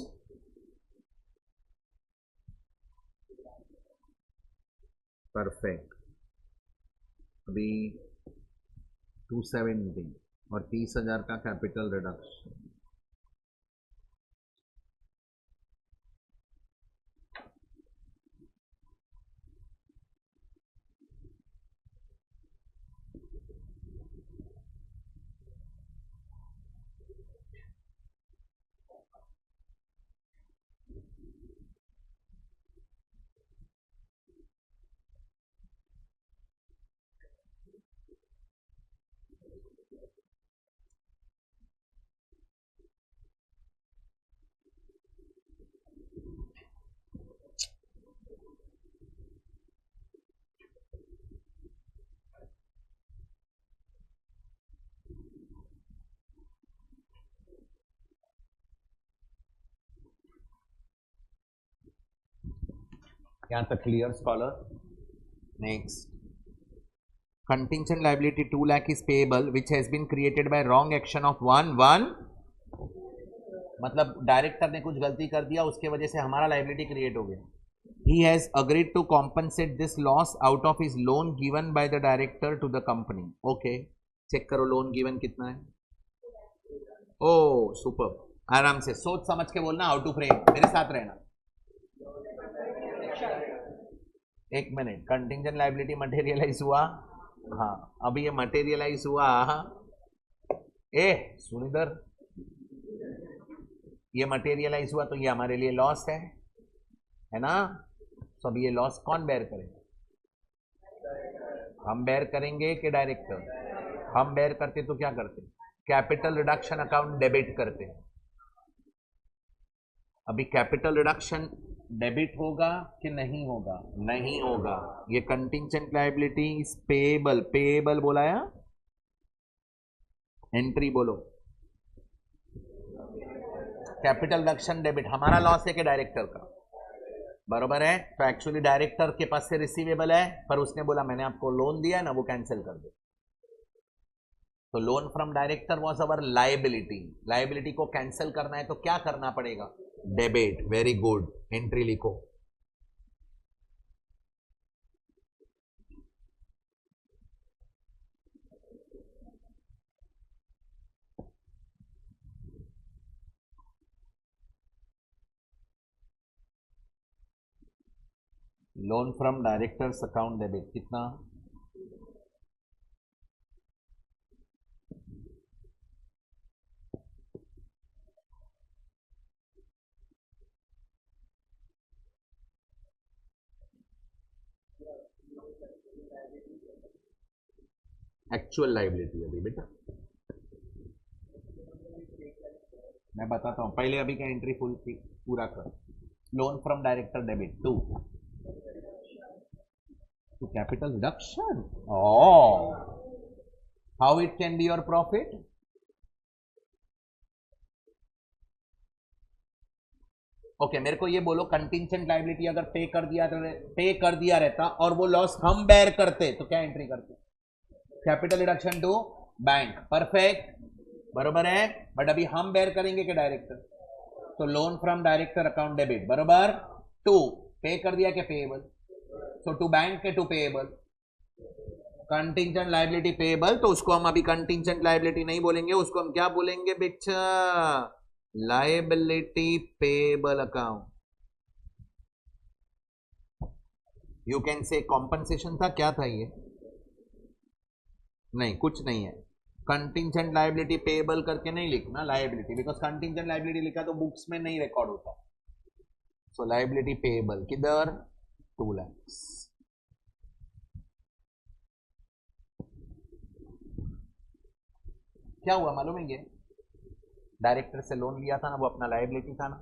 परफेक्ट अभी 270 और 30,000 का कैपिटल रिडक्शन। यहाँ तक clear scholar. Next, contingent liability 2 lakh is payable which has been created by wrong action of 1 मतलब डायरेक्टर ने कुछ गलती कर दिया उसके वजह से हमारा लाइबिलिटी क्रिएट हो गया। he has agreed to compensate this loss out of his loan given by the director to the company। okay, check करो लोन गिवन कितना है। ओ सुपर, आराम से सोच समझ के बोलना, हाउ टू फ्रेम, मेरे साथ रहना। एक मिनट, कंटिंजेंट लाइबिलिटी मटेरियलाइज हुआ, हाँ अभी ये मटेरियलाइज हुआ। ए सुन इधर, ये मटेरियलाइज हुआ तो ये हमारे लिए लॉस है ना। तो अभी ये लॉस कौन बेयर करेगा? हम बेयर करेंगे कि डायरेक्टर? हम बेयर करते तो क्या करते? कैपिटल रिडक्शन अकाउंट डेबिट करते। अभी कैपिटल रिडक्शन डेबिट होगा कि नहीं होगा? नहीं होगा। ये contingent liability is payable, payable बोला है, एंट्री बोलो। कैपिटल रिडक्शन डेबिट हमारा लॉस है कि डायरेक्टर का? बरोबर है। तो एक्चुअली डायरेक्टर के पास से रिसीवेबल है, पर उसने बोला मैंने आपको लोन दिया है ना, वो कैंसिल कर दो। तो loan from director was our liability, liability को कैंसिल करना है तो क्या करना पड़ेगा? डेबिट। वेरी गुड, एंट्री लिखो। Loan from directors account debit कितना? एक्चुअल लायबिलिटी अभी बेटा मैं बताता हूं, पहले अभी का एंट्री फुल पूरा कर। Loan from director debit to capital reduction. How it can be your profit? Okay, मेरे को ये बोलो, कंटिंजेंट लायबिलिटी अगर पे कर दिया रहता और वो लॉस हम बेयर करते तो क्या एंट्री करते? Capital reduction to bank. Perfect, बरोबर है। बट अभी हम बेयर करेंगे कि डायरेक्टर? तो loan from director account debit बरोबर टू पे कर दिया, क्या पेएबल? तो टू बैंक के to payable. Contingent liability payable, तो उसको हम अभी कंटिंजेंट लायबिलिटी नहीं बोलेंगे, उसको हम क्या बोलेंगे बेटा? Liability payable account. You can say compensation था, क्या था ये? नहीं, कुछ नहीं है। कंटिंजेंट लायबिलिटी पेएबल करके नहीं लिखना लायबिलिटी, बिकॉज कंटिंजेंट लायबिलिटी लिखा तो बुक्स में नहीं रिकॉर्ड होता। सो लायबिलिटी पेएबल किधर? 2 lakhs। क्या हुआ मालूम है? ये डायरेक्टर से लोन लिया था ना, वो अपना लायबिलिटी था ना।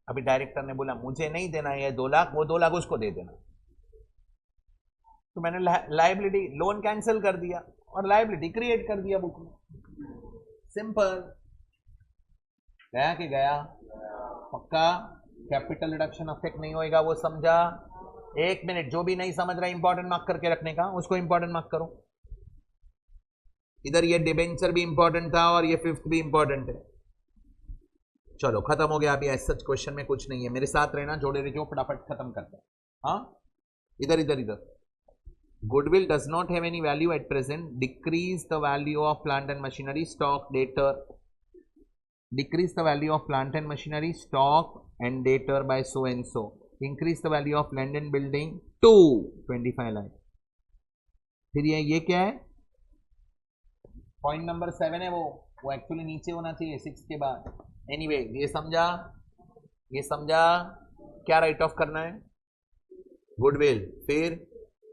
अभी डायरेक्टर ने बोला मुझे नहीं देना ये 2 लाख, वो 2 लाख उसको दे देना। तो मैंने लाइबिलिटी लोन कैंसिल कर दिया और लाइबिलिटी क्रिएट कर दिया बुक में। सिंपल। गया कि गया? पक्का? कैपिटल रिडक्शन अफेक्ट नहीं होएगा, वो समझा? एक मिनट, जो भी नहीं समझ रहा इंपॉर्टेंट मार्क करके रखने का, उसको इंपॉर्टेंट मार्क करो। इधर ये डिबेंचर भी इंपॉर्टेंट था और ये फिफ्थ भी इंपॉर्टेंट है। चलो खत्म हो गया। अभी ऐसा क्वेश्चन में कुछ नहीं है, मेरे साथ रहना, जोड़े रहिए, फटाफट खत्म करते हैं। हाँ, इधर इधर इधर। Goodwill does not have any value at present. Decrease the value of plant and machinery, stock, debtor. Decrease the value of plant and machinery, stock and debtor by so and so. Increase the value of land and building to 25 lakh. फिर ये क्या है? Point number 7 है वो actually नीचे होना चाहिए 6 के बाद। एनीवे, ये समझा? ये समझा? क्या राइट ऑफ करना है? गुडविल। फिर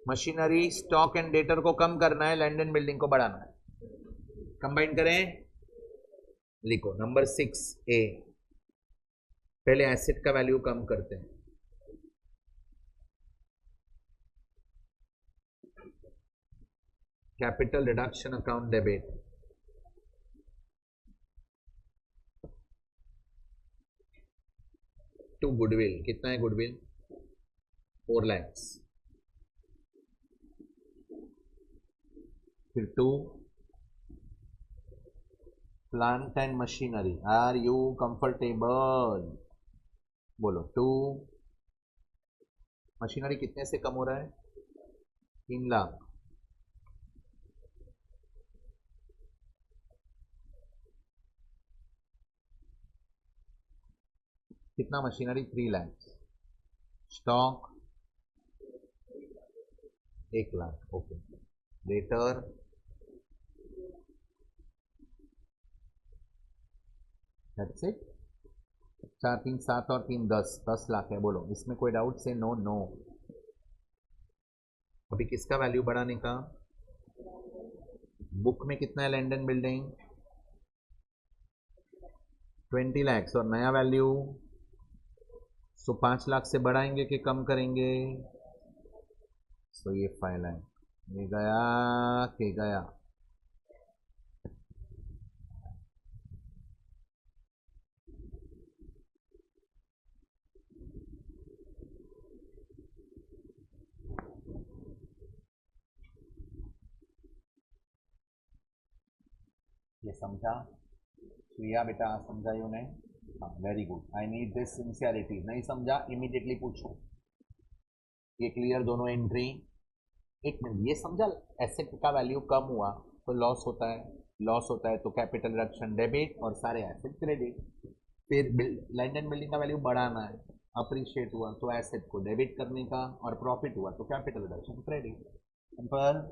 मशीनरी, स्टॉक एंड डेटर को कम करना है, लैंड एंड बिल्डिंग को बढ़ाना है। कंबाइन करें, लिखो नंबर 6 ए। पहले एसेट का वैल्यू कम करते हैं। Capital reduction account debit. To goodwill. कितना है गुडविल? 4 lakhs। फिर to plant and machinery. Are you comfortable? बोलो। टू मशीनरी कितने से कम हो रहा है? 3 लाख। कितना machinery? 3 lakh. Stock 1 lakh. Okay. Debtor 4 3 7 और 3 10 लाख है। बोलो, इसमें कोई डाउट? से नो नो। अभी किसका वैल्यू बढ़ाने का? बुक में कितना है लैंड एंड बिल्डिंग? 20 lakhs और नया वैल्यू 5 लाख से बढ़ाएंगे कि कम करेंगे? ये 5 लाख। ये गया कि गया? ये समझा? श्रिया बेटा समझा यू ने? हाँ, very good. I need this sincerity. नहीं समझा इमीडिएटली पूछो। ये क्लियर दोनों एंट्री? एक मिनट, ये समझा? एसेट का वैल्यू कम हुआ तो लॉस होता है, लॉस होता है तो कैपिटल रिडक्शन डेबिट और सारे एसेट क्रेडिट। फिर लैंड एंड बिल्डिंग का वैल्यू बढ़ाना है, अप्रिशिएट हुआ तो एसेट को डेबिट करने का, और प्रॉफिट हुआ तो capital reduction credit. Simple.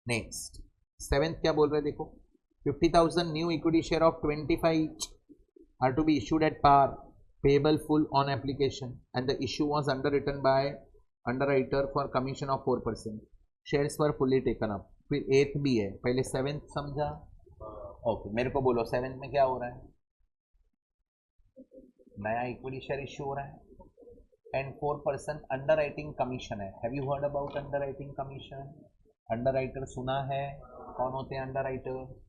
Next 7th क्या बोल रहे हैं देखो। 50,000 new equity share of 25 are to be issued at par, payable full on application, and the issue was underwritten by underwriter for commission of 4%. Shares were fully taken up. फिर 8th भी है, पहले 7th समझा? Okay, मेरे को बोलो 7th में क्या हो रहा है? नया इक्विटी शेयर इश्यू हो रहा है एंड 4% अंडरराइटिंग कमीशन है। Have you heard about underwriting commission? Underwriter सुना है? कौन होते हैं अंडरराइटर?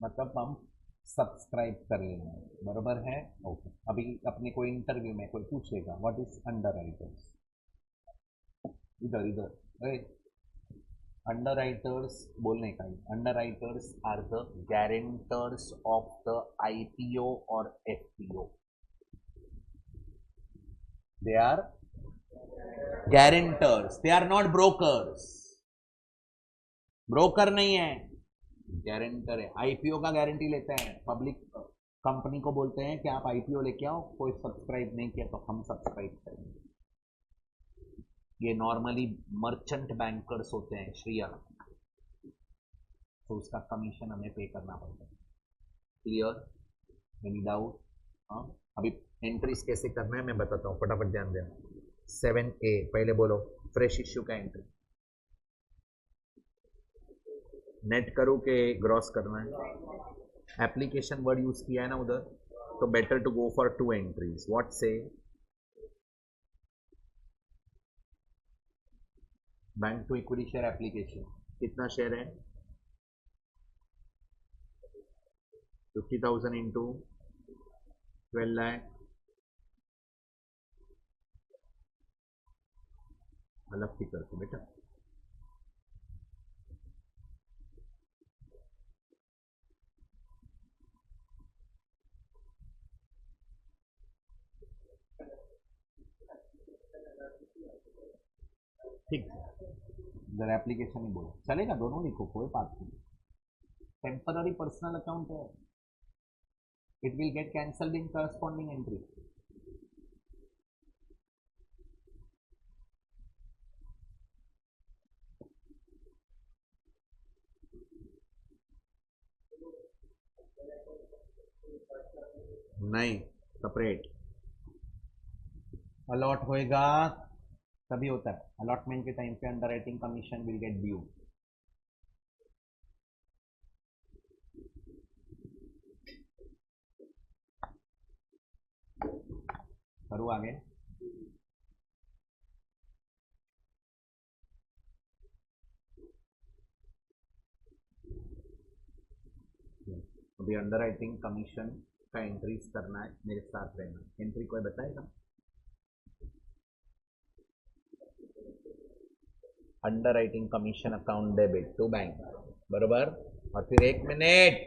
मतलब हम सब्सक्राइब कर लेंगे, बराबर है? ओके। अभी अपने को इंटरव्यू में कोई पूछेगा व्हाट इज अंडरराइटर्स, इधर इधर अंडरराइटर्स बोलने का ही। Underwriters are the guarantors of the IPO और FPO. They are guarantors, they are not brokers. Broker नहीं है, गारंटर है। आईपीओ का गारंटी लेते हैं, पब्लिक कंपनी को बोलते हैं कि आप आईपीओ लेके आओ, कोई सब्सक्राइब नहीं किया तो हम सब्सक्राइब करेंगे। ये नॉर्मली मर्चेंट बैंकर्स होते हैं श्रिया, तो उसका कमीशन हमें पे करना पड़ता है। क्लियर? Any doubt? हाँ, अभी एंट्रीज कैसे करना है मैं बताता हूँ, फटाफट ध्यान देना। 7A पहले बोलो, फ्रेश इश्यू का एंट्री। नेट करो के ग्रॉस करना है? एप्लीकेशन वर्ड यूज किया है ना उधर, तो better to go for 2 entries. What से? Bank to equity share application. कितना शेयर है? 50,000 इंटू 12 लाख. अलग फिकर को बेटा. ठीक है, जरा एप्लीकेशन ही बोलो, चलेगा, दोनों लिखो, कोई बात नहीं. टेम्पररी पर्सनल अकाउंट है, it will get cancelled in corresponding entry. नहीं, सेपरेट अलॉट होएगा तभी होता है. अलॉटमेंट के टाइम पे underwriting commission will get due. करो आगे. अभी अंडर राइटिंग कमीशन का एंट्रीज करना है, मेरे साथ रहना. एंट्री कोई बताएगा? Underwriting commission account debit to bank, बरोबर. और फिर 1 minute,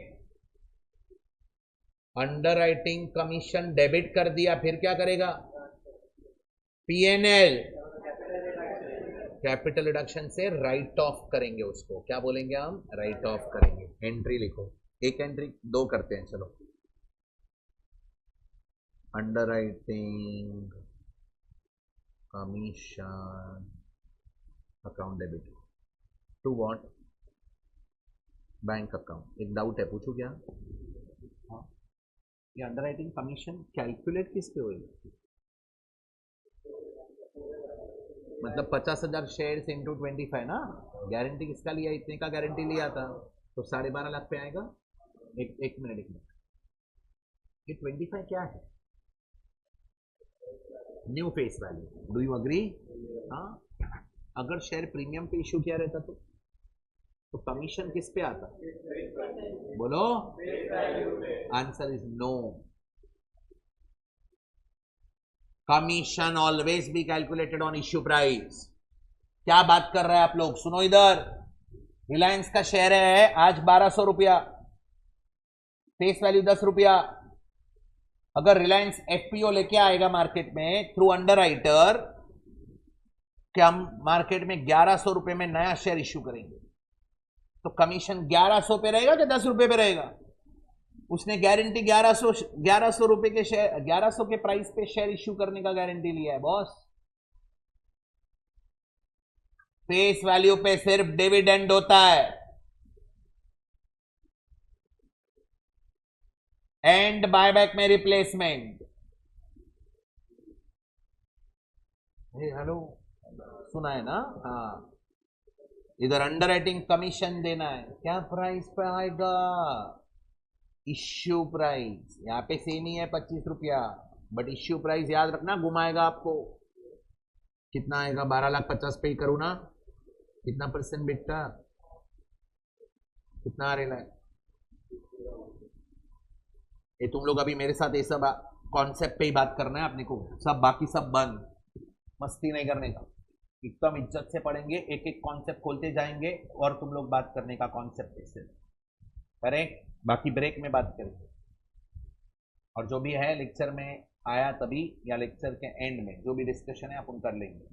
underwriting commission debit कर दिया, फिर क्या करेगा? पीएनएल कैपिटल रिडक्शन से राइट ऑफ करेंगे उसको. क्या बोलेंगे हम? राइट ऑफ करेंगे. एंट्री लिखो. एक एंट्री, 2 करते हैं, चलो. Underwriting commission account debit to what? Bank account. एक डाउट है, पूछू क्या? हाँ, ये अंडर राइटिंग कमीशन कैलकुलेट किस पे होगी? मतलब 50,000 शेयर इंटू 25 ना. गारंटी किसका लिया? इतने का गारंटी लिया था, तो 12.5 लाख पे आएगा. एक मिनट. ये 25 क्या है? New face value. Do you agree? हाँ. अगर शेयर प्रीमियम पे इश्यू किया रहता तो कमीशन किस पे आता? बोलो. Answer is no. Commission always be calculated on issue price. क्या बात कर रहे हैं आप लोग? सुनो इधर. रिलायंस का शेयर है आज 1200 रुपया, फेस वैल्यू 10 रुपया. अगर रिलायंस एफपीओ लेके आएगा मार्केट में थ्रू अंडर राइटर, कि हम मार्केट में 1100 रुपए में नया शेयर इश्यू करेंगे, तो कमीशन 1100 पे रहेगा कि 10 रुपए पे रहेगा? उसने गारंटी 1100 रुपए के शेयर, 1100 के प्राइस पे शेयर इश्यू करने का गारंटी लिया है बॉस. फेस वैल्यू पे सिर्फ डिविडेंड होता है. एंड बायबैक में रिप्लेसमेंट. हेलो, सुना है ना? हाँ. इधर अंडर राइटिंग कमीशन देना है, क्या प्राइस पे आएगा? Issue price. यहाँ पे सेम ही है 25 रुपया, बट इश्यू प्राइस याद रखना, घुमाएगा आपको. कितना आएगा? 12,50,000 पे ही करूँ ना? कितना परसेंट बिकता? कितना आ रहा है? ये तुम लोग अभी मेरे साथ ये सब कॉन्सेप्ट पे ही बात करना है अपने को. सब बाकी सब बंद, मस्ती नहीं करने का. एकदम इज्जत से पढ़ेंगे, एक एक कॉन्सेप्ट खोलते जाएंगे और तुम लोग बात करने का कॉन्सेप्ट इससे करें. बाकी ब्रेक में बात करेंगे. और जो भी है लेक्चर में आया तभी, या लेक्चर के एंड में जो भी डिस्कशन है अपन कर लेंगे.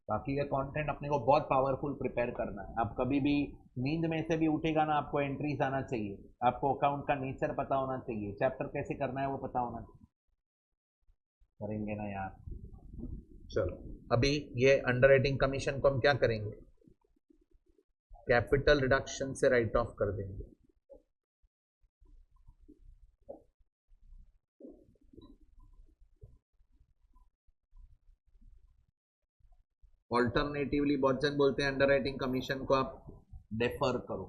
बाकी ये कंटेंट अपने को बहुत पावरफुल प्रिपेयर करना है. आप कभी भी नींद में से भी उठेगा ना, आपको एंट्रीज आना चाहिए, आपको अकाउंट का नेचर पता होना चाहिए, चैप्टर कैसे करना है वो पता होना चाहिए. करेंगे ना यार? चलो, अभी ये अंडर राइटिंग कमीशन को हम क्या करेंगे? कैपिटल रिडक्शन से राइट ऑफ कर देंगे. ऑल्टरनेटिवली बहुत जन बोलते हैं अंडर राइटिंग कमीशन को आप डेफर करो.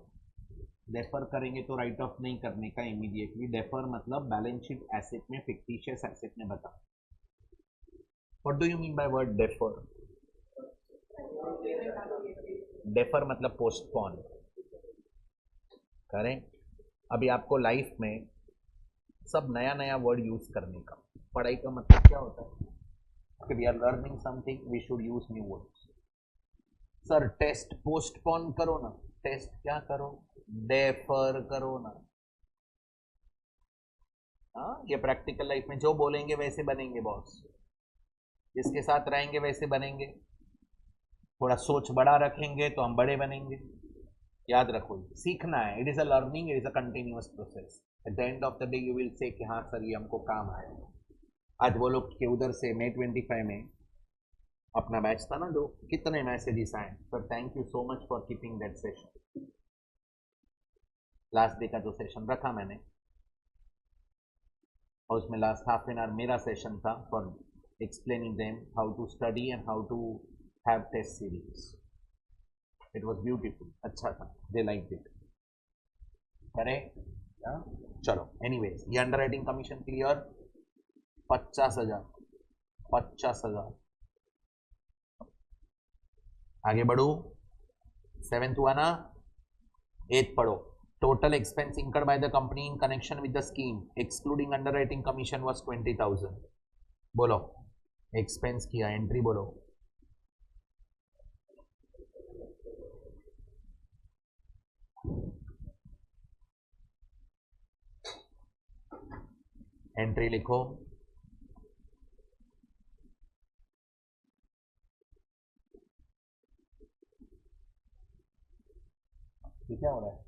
डेफर करेंगे तो राइट ऑफ नहीं करने का इमीडिएटली। डेफर मतलब बैलेंस शीट एसेट में फिक्टिशियस एसेट में बता। What do you mean by word defer? Defer मतलब पोस्टपोन, करेक्ट। अभी आपको लाइफ में सब नया नया वर्ड यूज करने का, पढ़ाई का मतलब क्या होता है कि we are learning something, we should use new words. Sir test postpone करो ना, टेस्ट क्या करो, डेफर करो ना। हाँ, ये प्रैक्टिकल लाइफ में जो बोलेंगे वैसे बनेंगे बॉस, जिसके साथ रहेंगे वैसे बनेंगे। थोड़ा सोच बड़ा रखेंगे तो हम बड़े बनेंगे। याद रखो, सीखना है, it is a learning, it is a continuous process. Eight the end of the day you will say कि हाँ सर ये हमको काम आया। आज वो लोग के उधर से May 25 में अपना बैच था ना, जो कितने मैसेजेस आए, sir thank you so much for keeping that session. Last day का जो सेशन रखा मैंने, और उसमें लास्ट हाफ एन आवर मेरा सेशन था for explaining them how to study and how to have test series. It was beautiful, अच्छा था, दे लाइक इट, करेक्ट। चलो एनीवेज, ये अंडर राइटिंग कमीशन क्लियर। 50,000, 50,000। आगे बढ़ो, 7th हुआ ना, 8th पढ़ो। Total expense incurred by the company in connection with the scheme excluding underwriting commission was 20,000। बोलो एक्सपेंस किया, एंट्री बोलो। एंट्री लिखो। ये क्या हो रहा है?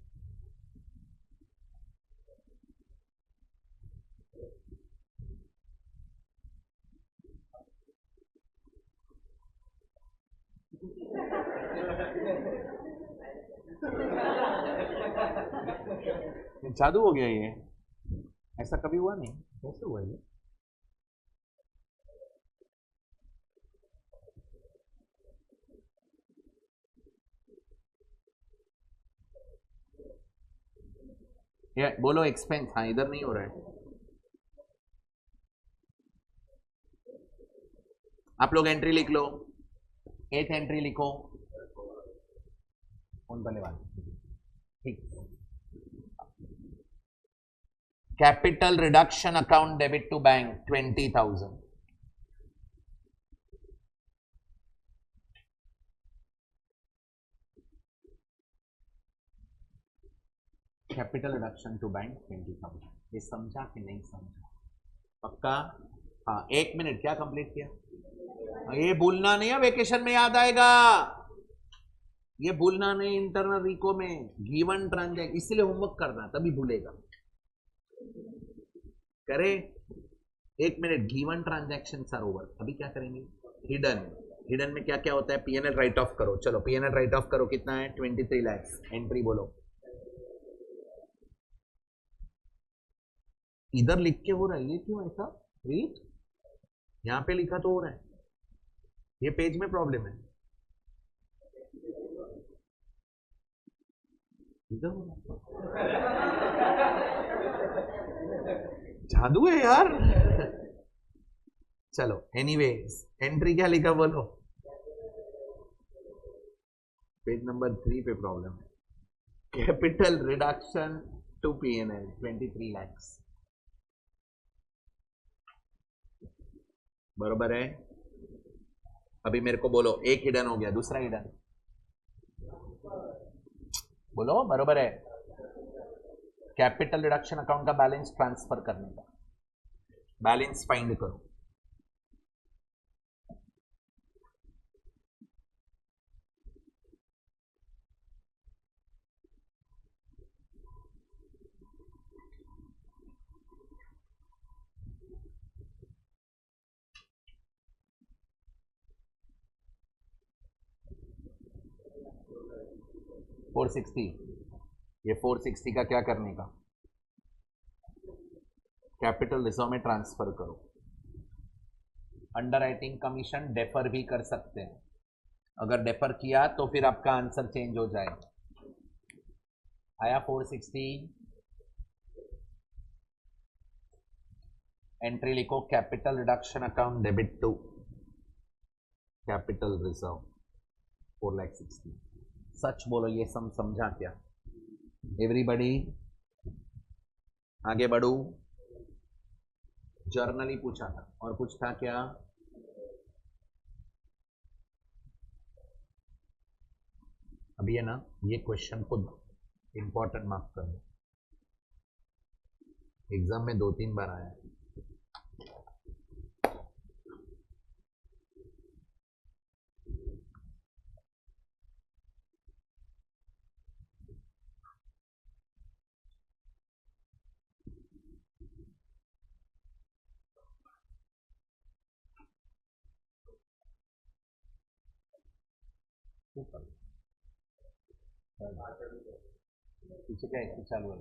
जादू हो गया ये, ऐसा कभी हुआ नहीं, कैसे हुआ ये? ये बोलो एक्सपेंस, हाँ इधर नहीं हो रहा है। आप लोग एंट्री लिख लो, 8th एंट्री लिखो। कौन पहले वाला? ठीक। Capital reduction account debit to bank 20,000। Capital reduction to bank 20,000। ये समझा कि नहीं समझा? पक्का? हाँ, 1 मिनट, क्या कंप्लीट किया? ये भूलना नहीं है, वेकेशन में याद आएगा। ये भूलना नहीं, इंटरनल रिको में गिवन ट्रांजैक्शन, इसलिए होमवर्क करना, तभी भूलेगा। करे 1 minute, given transaction are over. अभी क्या करेंगे? हिडन। हिडन में क्या क्या होता है? पीएनएल राइट ऑफ करो। चलो पीएनएल राइट ऑफ करो, कितना है? 23 लाख। एंट्री बोलो। इधर लिख के हो रहा है, ये क्यों ऐसा? रीड, यहां पे लिखा तो हो रहा है, ये पेज में प्रॉब्लम है। इधर हो रहा है, जादू है यार। चलो एनीवेज, एंट्री क्या लिखा बोलो? पेज नंबर 3 पे प्रॉब्लम है। Capital reduction to PNL 23 lakh. बरोबर है? अभी मेरे को बोलो, एक हिडन हो गया, दूसरा हिडन बोलो। बरोबर है? कैपिटल रिडक्शन अकाउंट का बैलेंस ट्रांसफर करने का, बैलेंस फाइंड करो। फोर 460, ये 460 का क्या करने का? कैपिटल रिजर्व में ट्रांसफर करो। अंडर राइटिंग कमीशन डेफर भी कर सकते हैं, अगर डेफर किया तो फिर आपका आंसर चेंज हो जाएगा। आया 460। एंट्री लिखो, capital reduction account debit to capital reserve 4,60,000। सच बोलो, ये समझा क्या? एवरीबडी आगे बढ़ू। जर्नली पूछा था और कुछ था क्या? अभी है ना, ये क्वेश्चन खुद इंपॉर्टेंट मार्क कर दो, एग्जाम में 2-3 बार आया है। पीछे क्या ऐसे चालू है?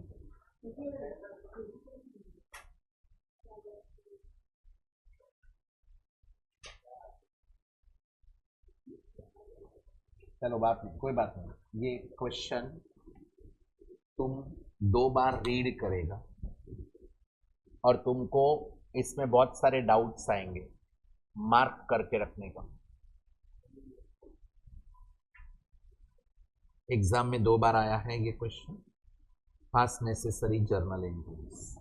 चलो बात नहीं, कोई बात नहीं। ये क्वेश्चन तुम 2 बार रीड करेगा और तुमको इसमें बहुत सारे डाउट्स आएंगे, मार्क करके रखने का। एग्जाम में 2 बार आया है ये क्वेश्चन। पास नेसेसरी जर्नल एंट्रीज।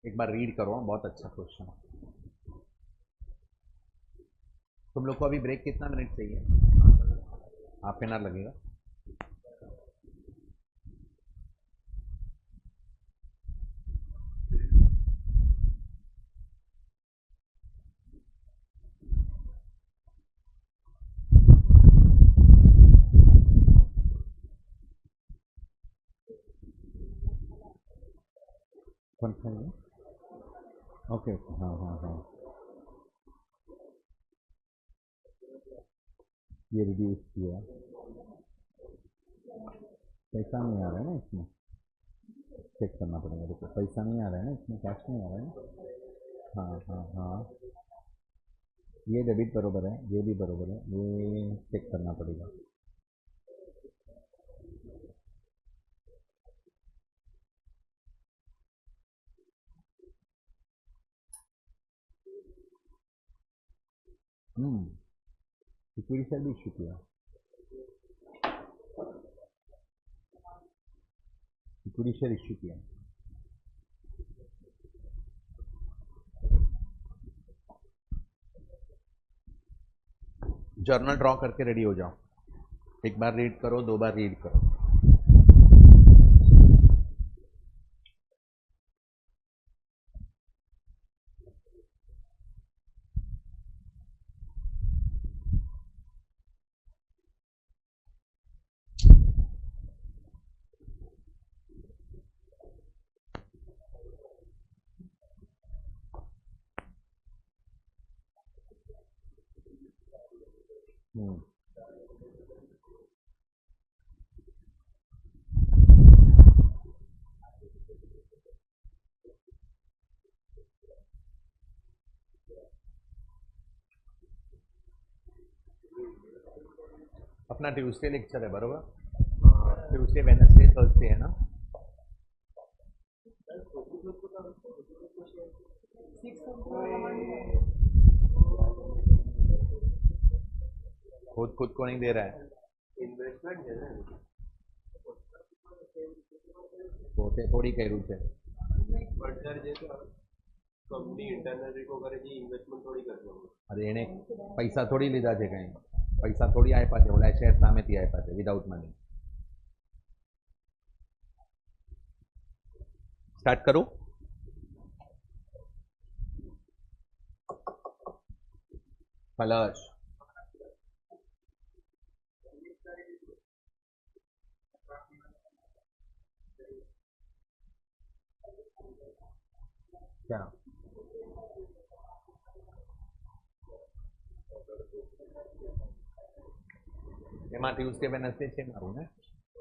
एक बार रीड करो, बहुत अच्छा क्वेश्चन है। तुम लोग को अभी ब्रेक कितना मिनट चाहिए? हाफ एन आवर लगेगा। कौन सा है? ओके ओके, हाँ हाँ हाँ, ये रिड्यूस किया। पैसा नहीं आ रहा है ना इसमें, चेक करना पड़ेगा। देखो पैसा नहीं आ रहा है ना इसमें, कैश नहीं आ रहा है ना। हाँ हाँ हाँ, ये डेबिट बरोबर है, ये भी बरोबर है, ये चेक करना पड़ेगा। इक्विटी शेयर भी इशू किया, इक्विटी शेयर इशू किया। जर्नल ड्रॉ करके रेडी हो जाओ। एक बार रीड करो, 2 बार रीड करो। अपना ट्यूसडे लेक्चर है बरोबर, ट्यूसडे वेडनेसडे थर्सडे है ना. खुद को नहीं दे रहा है. ઇન્વેસ્ટમેન્ટ છે ને પોતે થોડી કર્યું છે. અત્યારે જે કંપની ઇન્ટરનલ રીકો કરે છે ઇન્વેસ્ટમેન્ટ થોડી કરશે. અરે એને પૈસા થોડી લીધા છે, કઈ પૈસા થોડી આપ્યા છે, ઓલા શેર સામેથી આપ્યા છે વિધાઉટ મની. સ્ટાર્ટ કરું. કલશ क्या એમાં ટ્યુસડે વેડનેસડે છે મારું ને.